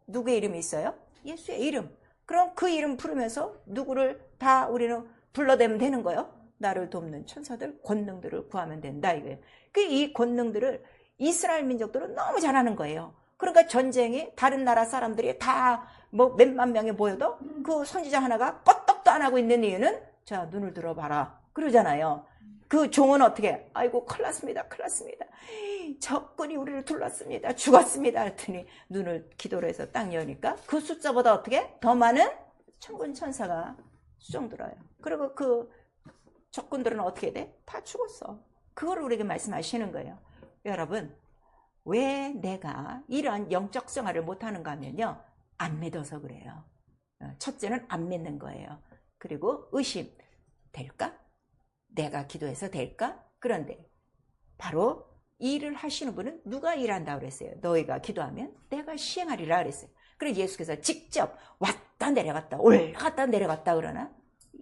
S1: 누구의 이름이 있어요? 예수의 이름. 그럼 그 이름 부르면서 누구를 다 우리는 불러대면 되는 거예요. 나를 돕는 천사들, 권능들을 구하면 된다 이거예요. 이 권능들을 이스라엘 민족들은 너무 잘하는 거예요. 그러니까 전쟁이 다른 나라 사람들이 다 뭐 몇만 명이 모여도 그 선지자 하나가 껐떡도 안 하고 있는 이유는 자, 눈을 들어봐라 그러잖아요. 그 종은 어떻게? 아이고 큰일 났습니다. 큰일 났습니다. 적군이 우리를 둘렀습니다. 죽었습니다. 했더니 눈을 기도로 해서 딱 여니까 그 숫자보다 어떻게? 더 많은 천군 천사가 수종들어요. 그리고 그 적군들은 어떻게 돼? 다 죽었어. 그걸 우리에게 말씀하시는 거예요. 여러분, 왜 내가 이러한 영적 생활을 못하는가 하면요. 안 믿어서 그래요. 첫째는 안 믿는 거예요. 그리고 의심. 될까? 내가 기도해서 될까? 그런데 바로 일을 하시는 분은 누가 일한다고 그랬어요? 너희가 기도하면 내가 시행하리라 그랬어요. 그래서 예수께서 직접 왔다 내려갔다 올라갔다 내려갔다 그러나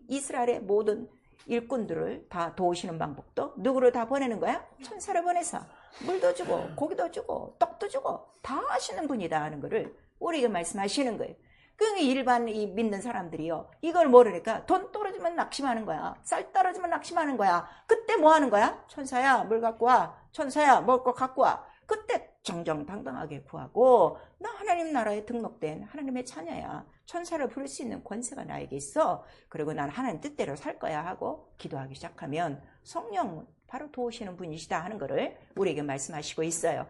S1: 이스라엘의 모든 일꾼들을 다 도우시는 방법도 누구를 다 보내는 거야? 천사를 보내서 물도 주고 고기도 주고 떡도 주고 다 하시는 분이다 하는 거를 우리에게 말씀하시는 거예요. 그 일반 이 믿는 사람들이요. 이걸 모르니까 돈 떨어지면 낙심하는 거야. 쌀 떨어지면 낙심하는 거야. 그때 뭐 하는 거야? 천사야 물 갖고 와. 천사야 먹을 거 갖고 와. 그때 정정당당하게 구하고 나 하나님 나라에 등록된 하나님의 자녀야. 천사를 부를 수 있는 권세가 나에게 있어. 그리고 난 하나님 뜻대로 살 거야 하고 기도하기 시작하면 성령 바로 도우시는 분이시다 하는 것을 우리에게 말씀하시고 있어요.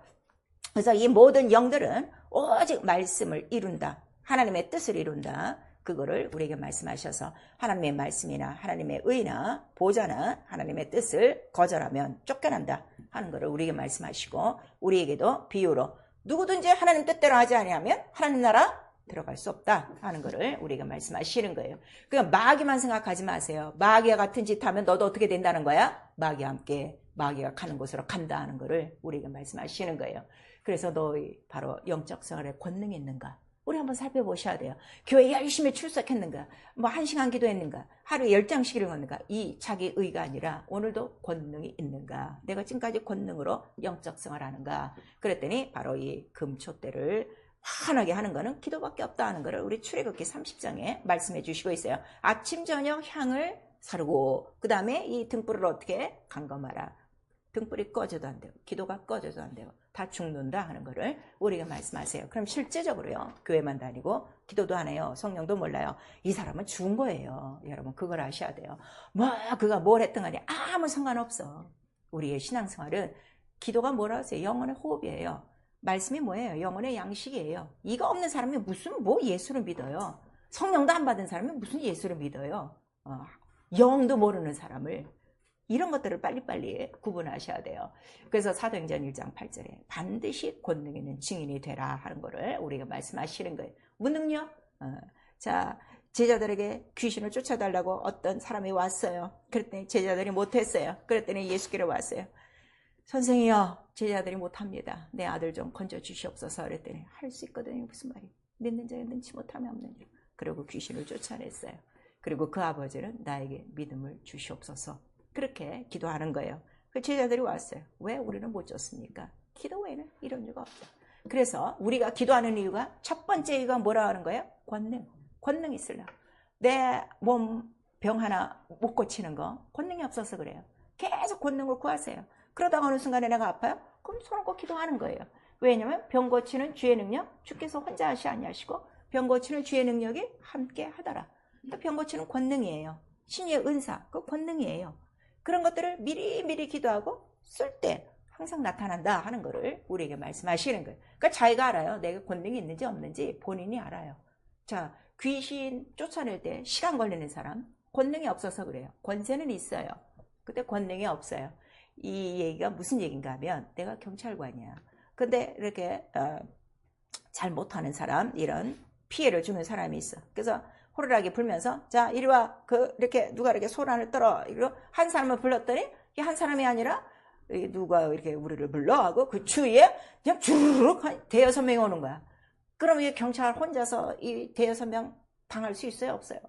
S1: 그래서 이 모든 영들은 오직 말씀을 이룬다. 하나님의 뜻을 이룬다. 그거를 우리에게 말씀하셔서 하나님의 말씀이나 하나님의 의나 보좌나 하나님의 뜻을 거절하면 쫓겨난다 하는 것을 우리에게 말씀하시고 우리에게도 비유로 누구든지 하나님 뜻대로 하지 아니하면 하나님 나라 들어갈 수 없다 하는 것을 우리에게 말씀하시는 거예요. 그러니까 마귀만 생각하지 마세요. 마귀와 같은 짓 하면 너도 어떻게 된다는 거야? 마귀와 함께 마귀가 가는 곳으로 간다 하는 것을 우리에게 말씀하시는 거예요. 그래서 너희 바로 영적 생활에 권능이 있는가? 우리 한번 살펴보셔야 돼요. 교회 열심히 출석했는가? 뭐 1시간 기도했는가? 하루에 10장씩 읽었는가? 이 자기 의가 아니라 오늘도 권능이 있는가? 내가 지금까지 권능으로 영적 생활하는가? 그랬더니 바로 이 금촛대를 환하게 하는 거는 기도밖에 없다 하는 거를 우리 출애굽기 30장에 말씀해 주시고 있어요. 아침 저녁 향을 사르고 그 다음에 이 등불을 어떻게 감금하라. 등불이 꺼져도 안 되고 기도가 꺼져도 안 되고 다 죽는다 하는 거를 우리가 말씀하세요. 그럼 실제적으로요. 교회만 다니고 기도도 안 해요. 성령도 몰라요. 이 사람은 죽은 거예요. 여러분 그걸 아셔야 돼요. 뭐 그가 뭘 했든 간에 아무 상관없어. 우리의 신앙생활은 기도가 뭐라 하세요? 영혼의 호흡이에요. 말씀이 뭐예요? 영혼의 양식이에요. 이거 없는 사람이 무슨 뭐 예수를 믿어요. 성령도 안 받은 사람이 무슨 예수를 믿어요. 영도 모르는 사람을 이런 것들을 빨리빨리 구분하셔야 돼요. 그래서 사도행전 1장 8절에 반드시 권능 있는 증인이 되라 하는 거를 우리가 말씀하시는 거예요. 무능력? 자, 제자들에게 귀신을 쫓아달라고 어떤 사람이 왔어요. 그랬더니 제자들이 못했어요. 그랬더니 예수께로 왔어요. 선생이여, 제자들이 못합니다. 내 아들 좀 건져 주시옵소서. 그랬더니 할 수 있거든요. 무슨 말이에요? 믿는 자가 능치 못하면 없는 줄. 그리고 귀신을 쫓아냈어요. 그리고 그 아버지는 나에게 믿음을 주시옵소서. 그렇게 기도하는 거예요. 그 제자들이 왔어요. 왜 우리는 못 줬습니까? 기도 외에는 이런 이유가 없죠. 그래서 우리가 기도하는 이유가 첫 번째 이유가 뭐라 하는 거예요? 권능. 권능이 있으려. 내 몸 병 하나 못 고치는 거 권능이 없어서 그래요. 계속 권능을 구하세요. 그러다가 어느 순간에 내가 아파요? 그럼 손을 꼭 기도하는 거예요. 왜냐하면 병 고치는 주의 능력 주께서 혼자 하시 아니하시고 병 고치는 주의 능력이 함께 하더라. 병 고치는 권능이에요. 신의 은사, 그 권능이에요. 그런 것들을 미리 기도하고 쓸 때 항상 나타난다 하는 거를 우리에게 말씀하시는 거예요. 그러니까 자기가 알아요. 내가 권능이 있는지 없는지 본인이 알아요. 자, 귀신 쫓아낼 때 시간 걸리는 사람 권능이 없어서 그래요. 권세는 있어요. 근데 권능이 없어요. 이 얘기가 무슨 얘기인가 하면 내가 경찰관이야. 근데 이렇게 잘 못하는 사람, 이런 피해를 주는 사람이 있어. 그래서 호루라기 불면서 자 이리 와. 이렇게 누가 이렇게 소란을 떨어. 이리로 한 사람을 불렀더니 한 사람이 아니라 누가 이렇게 우리를 불러하고 그 주위에 그냥 주르륵 대여섯 명이 오는 거야. 그럼 이 경찰 혼자서 이 대여섯 명 당할 수 있어요? 없어요?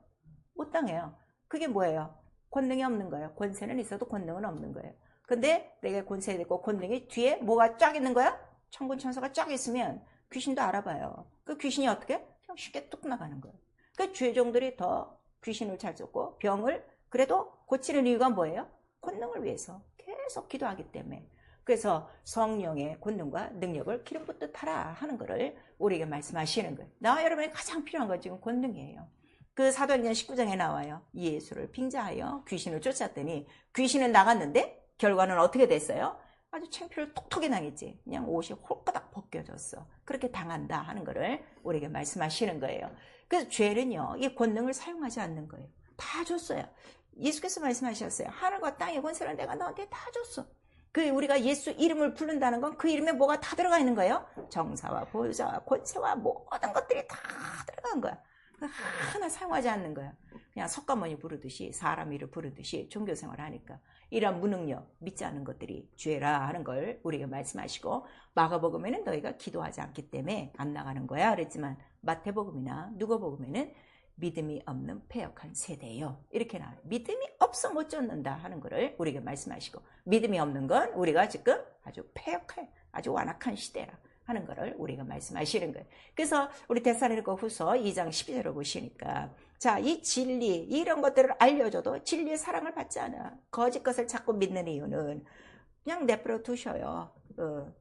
S1: 못 당해요. 그게 뭐예요? 권능이 없는 거예요. 권세는 있어도 권능은 없는 거예요. 근데 내가 권세가 있고 권능이 뒤에 뭐가 쫙 있는 거야? 천군 천사가 쫙 있으면 귀신도 알아봐요. 그 귀신이 어떻게? 그냥 쉽게 뚝 나가는 거예요. 그 죄종들이 더 귀신을 잘 쫓고 병을 그래도 고치는 이유가 뭐예요? 권능을 위해서 계속 기도하기 때문에. 그래서 성령의 권능과 능력을 기름 붓듯 하라 하는 것을 우리에게 말씀하시는 거예요. 나와 여러분이 가장 필요한 건 지금 권능이에요. 그 사도행전 19장에 나와요. 예수를 빙자하여 귀신을 쫓았더니 귀신은 나갔는데 결과는 어떻게 됐어요? 아주 창피를 톡톡히 당했지. 그냥 옷이 홀까닥 벗겨졌어. 그렇게 당한다 하는 것을 우리에게 말씀하시는 거예요. 그래서 죄는요, 이 권능을 사용하지 않는 거예요. 다 줬어요. 예수께서 말씀하셨어요. 하늘과 땅의 권세를 내가 너한테 다 줬어. 그 우리가 예수 이름을 부른다는 건 그 이름에 뭐가 다 들어가 있는 거예요? 정사와 보좌와 권세와 모든 것들이 다 들어간 거야. 하나 사용하지 않는 거야. 그냥 석가모니 부르듯이 사람 이름 부르듯이 종교생활을 하니까 이런 무능력 믿지 않는 것들이 죄라 하는 걸 우리에게 말씀하시고, 마가복음에는 너희가 기도하지 않기 때문에 안 나가는 거야 그랬지만 마태복음이나 누가복음에는 믿음이 없는 패역한 세대예요. 이렇게 나와요. 믿음이 없어 못 쫓는다 하는 것을 우리에게 말씀하시고, 믿음이 없는 건 우리가 지금 아주 패역한 아주 완악한 시대라 하는 것을 우리가 말씀하시는 거예요. 그래서 우리 데살로니가 후서 2장 12절을 보시니까, 자, 이 진리 이런 것들을 알려줘도 진리의 사랑을 받지 않아. 거짓 것을 자꾸 믿는 이유는 그냥 내버려 두셔요.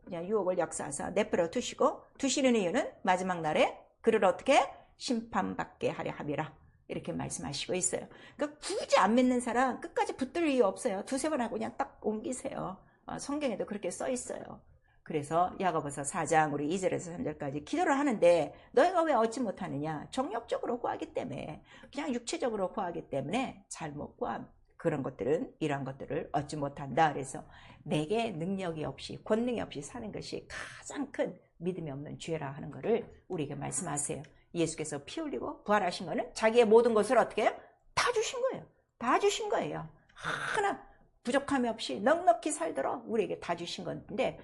S1: 그냥 유혹을 역사하사 내버려 두시는 이유는 마지막 날에 그를 어떻게 심판받게 하려 함이라 이렇게 말씀하시고 있어요. 그러니까 굳이 안 믿는 사람 끝까지 붙들 이유 없어요. 두세 번 하고 그냥 딱 옮기세요. 성경에도 그렇게 써 있어요. 그래서 야고보서 4장 우리 2절에서 3절까지 기도를 하는데 너희가 왜 얻지 못하느냐? 정욕적으로 구하기 때문에, 그냥 육체적으로 구하기 때문에 잘못 구함. 그런 것들은 이러한 것들을 얻지 못한다. 그래서 내게 능력이 없이 권능이 없이 사는 것이 가장 큰 믿음이 없는 죄라 하는 것을 우리에게 말씀하세요. 예수께서 피 흘리고 부활하신 거는 자기의 모든 것을 어떻게 해요? 다 주신 거예요. 다 주신 거예요. 하나 부족함이 없이 넉넉히 살도록 우리에게 다 주신 건데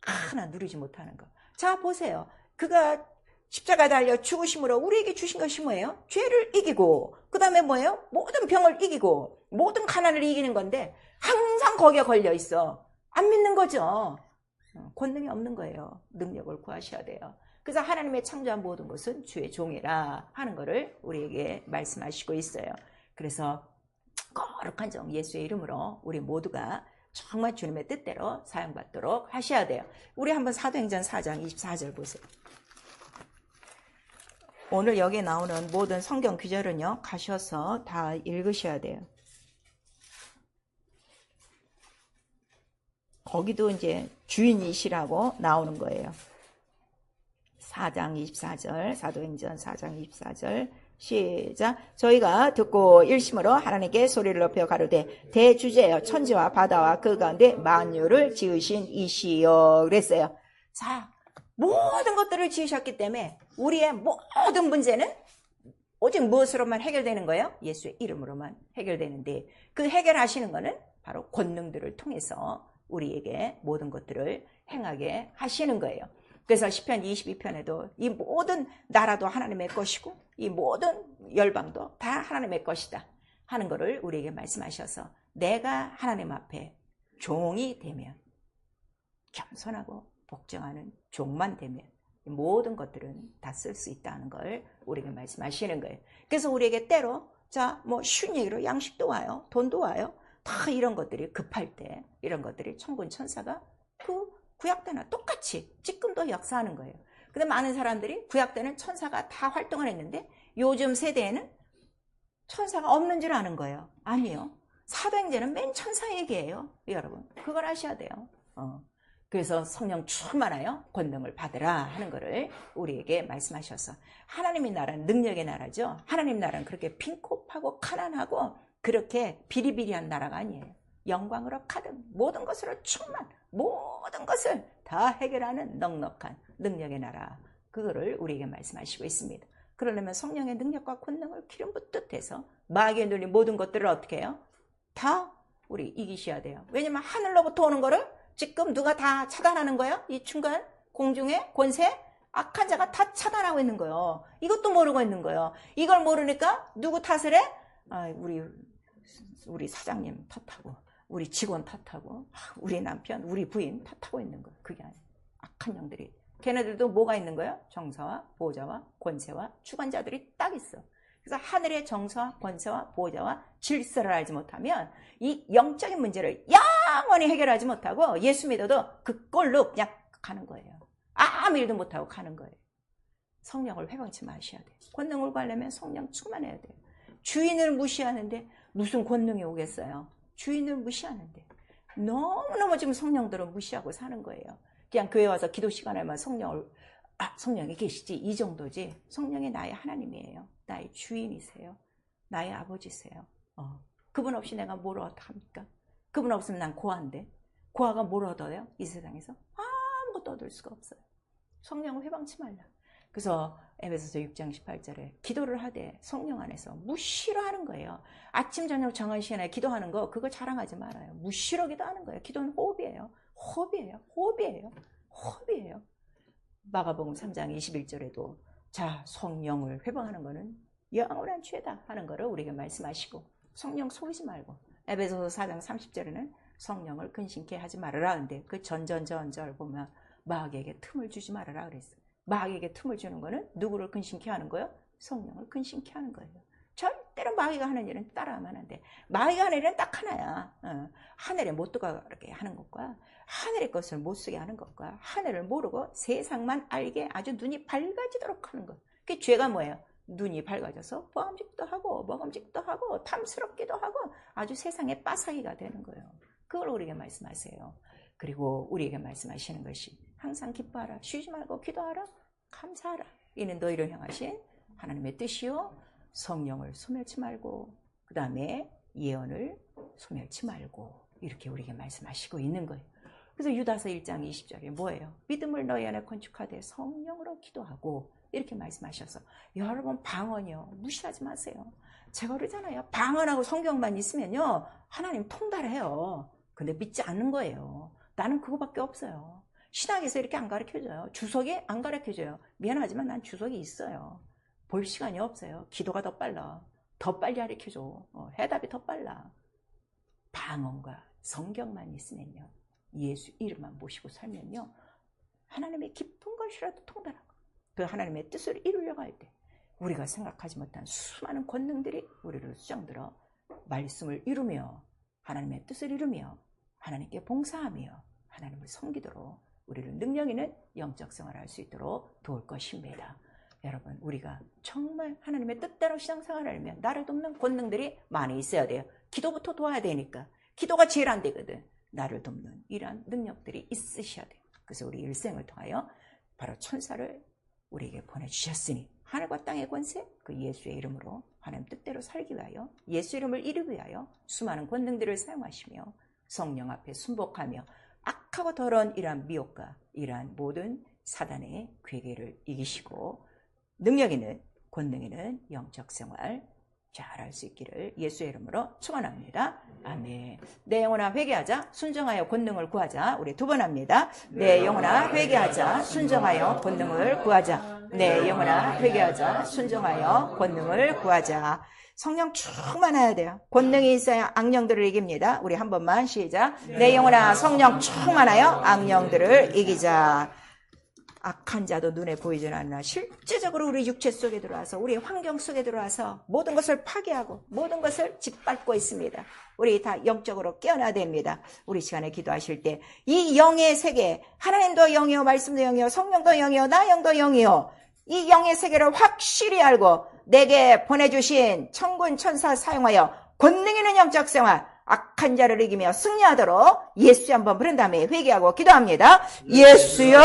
S1: 하나 누리지 못하는 거. 자, 보세요. 그가 십자가에 달려 죽으심으로 우리에게 주신 것이 뭐예요? 죄를 이기고, 그 다음에 뭐예요? 모든 병을 이기고 모든 가난을 이기는 건데 항상 거기에 걸려 있어. 안 믿는 거죠. 권능이 없는 거예요. 능력을 구하셔야 돼요. 그래서 하나님의 창조한 모든 것은 주의 종이라 하는 것을 우리에게 말씀하시고 있어요. 그래서 거룩한 정 예수의 이름으로 우리 모두가 정말 주님의 뜻대로 사용받도록 하셔야 돼요. 우리 한번 사도행전 4장 24절 보세요. 오늘 여기에 나오는 모든 성경 구절은요, 가셔서 다 읽으셔야 돼요. 거기도 이제 주인이시라고 나오는 거예요. 4장 24절, 사도행전 4장 24절, 시작. 저희가 듣고 일심으로 하나님께 소리를 높여 가로되 대주제여 천지와 바다와 그 가운데 만유를 지으신 이시여 그랬어요. 자, 모든 것들을 지으셨기 때문에 우리의 모든 문제는 오직 무엇으로만 해결되는 거예요? 예수의 이름으로만 해결되는데, 그 해결하시는 거는 바로 권능들을 통해서 우리에게 모든 것들을 행하게 하시는 거예요. 그래서 시편 22편에도 이 모든 나라도 하나님의 것이고 이 모든 열방도 다 하나님의 것이다 하는 것을 우리에게 말씀하셔서, 내가 하나님 앞에 종이 되면, 겸손하고 복종하는 종만 되면 모든 것들은 다 쓸 수 있다는 걸 우리에게 말씀하시는 거예요. 그래서 우리에게 때로 자, 뭐 쉬운 얘기로 양식도 와요, 돈도 와요. 다 이런 것들이 급할 때 이런 것들이 천군 천사가 그 구약 때나 똑같이 지금도 역사하는 거예요. 근데 많은 사람들이 구약 때는 천사가 다 활동을 했는데 요즘 세대에는 천사가 없는 줄 아는 거예요. 아니요. 사도행전은 맨 천사 얘기예요. 여러분, 그걸 아셔야 돼요. 그래서 성령 충만하여 권능을 받으라 하는 것을 우리에게 말씀하셔서, 하나님의 나라는 능력의 나라죠. 하나님 나라는 그렇게 빈콕하고 가난하고 그렇게 비리비리한 나라가 아니에요. 영광으로 가득 모든 것으로 충만, 모든 것을 다 해결하는 넉넉한 능력의 나라, 그거를 우리에게 말씀하시고 있습니다. 그러려면 성령의 능력과 권능을 기름 붓듯 해서 마귀의 눈이 모든 것들을 어떻게 해요? 다 우리 이기셔야 돼요. 왜냐면 하늘로부터 오는 거를 지금 누가 다 차단하는 거예요? 이 중간 공중의 권세 악한 자가 다 차단하고 있는 거예요. 이것도 모르고 있는 거예요. 이걸 모르니까 누구 탓을 해? 우리 사장님 탓하고 우리 직원 탓하고 우리 남편 우리 부인 탓하고 있는 거예요. 그게 아니에요. 악한 영들이. 걔네들도 뭐가 있는 거예요? 정사와 보호자와 권세와 주관자들이 딱 있어. 그래서 하늘의 정사와 권세와 보호자와 질서를 알지 못하면 이 영적인 문제를 영원히 해결하지 못하고 예수 믿어도 그 꼴로 그냥 가는 거예요. 아무 일도 못하고 가는 거예요. 성령을 회방치 마셔야 돼요. 권능을 구하려면 성령 충만해야 돼요. 주인을 무시하는데 무슨 권능이 오겠어요? 주인을 무시하는데 너무너무 지금 성령들은 무시하고 사는 거예요. 그냥 교회 와서 기도 시간에만 성령이 계시지 이 정도지. 성령이 나의 하나님이에요. 나의 주인이세요. 나의 아버지세요. 그분 없이 내가 뭘 얻합니까? 그분 없으면 난 고아인데 고아가 뭘 얻어요? 이 세상에서 아무것도 얻을 수가 없어요. 성령을 회방치 말라. 그래서 에베소서 6장 18절에 기도를 하되 성령 안에서 무시로 하는 거예요. 아침 저녁 정한 시간에 기도하는 거 그거 자랑하지 말아요. 무시로 기도하는 거예요. 기도는 호흡이에요. 호흡이에요. 마가복음 3장 21절에도 자 성령을 회방하는 거는 영원한 죄다 하는 거를 우리에게 말씀하시고 성령 속이지 말고 에베소서 4장 30절에는 성령을 근심케 하지 말아라. 근데 그 전절 보면 마귀에게 틈을 주지 말아라 그랬어요. 마귀에게 틈을 주는 거는 누구를 근심케 하는 거예요? 성령을 근심케 하는 거예요. 절대로 마귀가 하는 일은 따라하면 안 돼. 마귀가 하는 일은 딱 하나야. 하늘에 못 들어가게 하는 것과 하늘의 것을 못 쓰게 하는 것과 하늘을 모르고 세상만 알게 아주 눈이 밝아지도록 하는 것. 그게 죄가 뭐예요? 눈이 밝아져서 보암직도 하고 먹음직도 하고 탐스럽기도 하고 아주 세상에 빠삭이가 되는 거예요. 그걸 우리에게 말씀하세요. 그리고 우리에게 말씀하시는 것이 항상 기뻐하라. 쉬지 말고 기도하라. 감사하라. 이는 너희를 향하신 하나님의 뜻이요. 성령을 소멸치 말고 그 다음에 예언을 소멸치 말고 이렇게 우리에게 말씀하시고 있는 거예요. 그래서 유다서 1장 20절에 뭐예요? 믿음을 너희 안에 건축하되 성령으로 기도하고 이렇게 말씀하셔서 여러분 방언이요. 무시하지 마세요. 제가 그러잖아요. 방언하고 성경만 있으면요. 하나님 통달해요. 근데 믿지 않는 거예요. 나는 그거밖에 없어요. 신학에서 이렇게 안 가르쳐줘요. 주석이 안 가르쳐줘요. 미안하지만 난 주석이 있어요. 볼 시간이 없어요. 기도가 더 빨라. 더 빨리 가르쳐줘. 해답이 더 빨라. 방언과 성경만 있으면요. 예수 이름만 모시고 살면요. 하나님의 깊은 것이라도 통달하고 그 하나님의 뜻을 이루려고 할 때 우리가 생각하지 못한 수많은 권능들이 우리를 수장들어 말씀을 이루며 하나님의 뜻을 이루며 하나님께 봉사하며 하나님을 섬기도록 우리를 능력 있는 영적 생활을 할 수 있도록 도울 것입니다. 여러분 우리가 정말 하나님의 뜻대로 신앙생활을 하려면 나를 돕는 권능들이 많이 있어야 돼요. 기도부터 도와야 되니까. 기도가 제일 안 되거든. 나를 돕는 이러한 능력들이 있으셔야 돼요. 그래서 우리 일생을 통하여 바로 천사를 우리에게 보내주셨으니 하늘과 땅의 권세 그 예수의 이름으로 하나님 뜻대로 살기 위하여 예수 이름을 이루기 위하여 수많은 권능들을 사용하시며 성령 앞에 순복하며 악하고 더러운 이러한 미혹과 이러한 모든 사단의 괴계를 이기시고 능력 있는 권능 있는 영적 생활 잘할 수 있기를 예수의 이름으로 축원합니다. 아멘. 내 영혼아 회개하자 순정하여 권능을 구하자. 우리 두 번 합니다. 내 영혼아 회개하자 순정하여 권능을 구하자. 내 영혼아 회개하자 순정하여 권능을 구하자. 성령 충만해야 돼요. 권능이 있어야 악령들을 이깁니다. 우리 한 번만 시작. 내 영혼아 성령 충만하여 악령들을 이기자. 악한 자도 눈에 보이지 않나 실제적으로 우리 육체 속에 들어와서 우리 환경 속에 들어와서 모든 것을 파괴하고 모든 것을 짓밟고 있습니다. 우리 다 영적으로 깨어나야 됩니다. 우리 시간에 기도하실 때 이 영의 세계 하나님도 영이요 말씀도 영이요 성령도 영이요 나 영도 영이요 이 영의 세계를 확실히 알고 내게 보내주신 천군 천사 사용하여 권능 있는 영적 생활 악한 자를 이기며 승리하도록 예수 한번 부른 다음에 회개하고 기도합니다. 예수여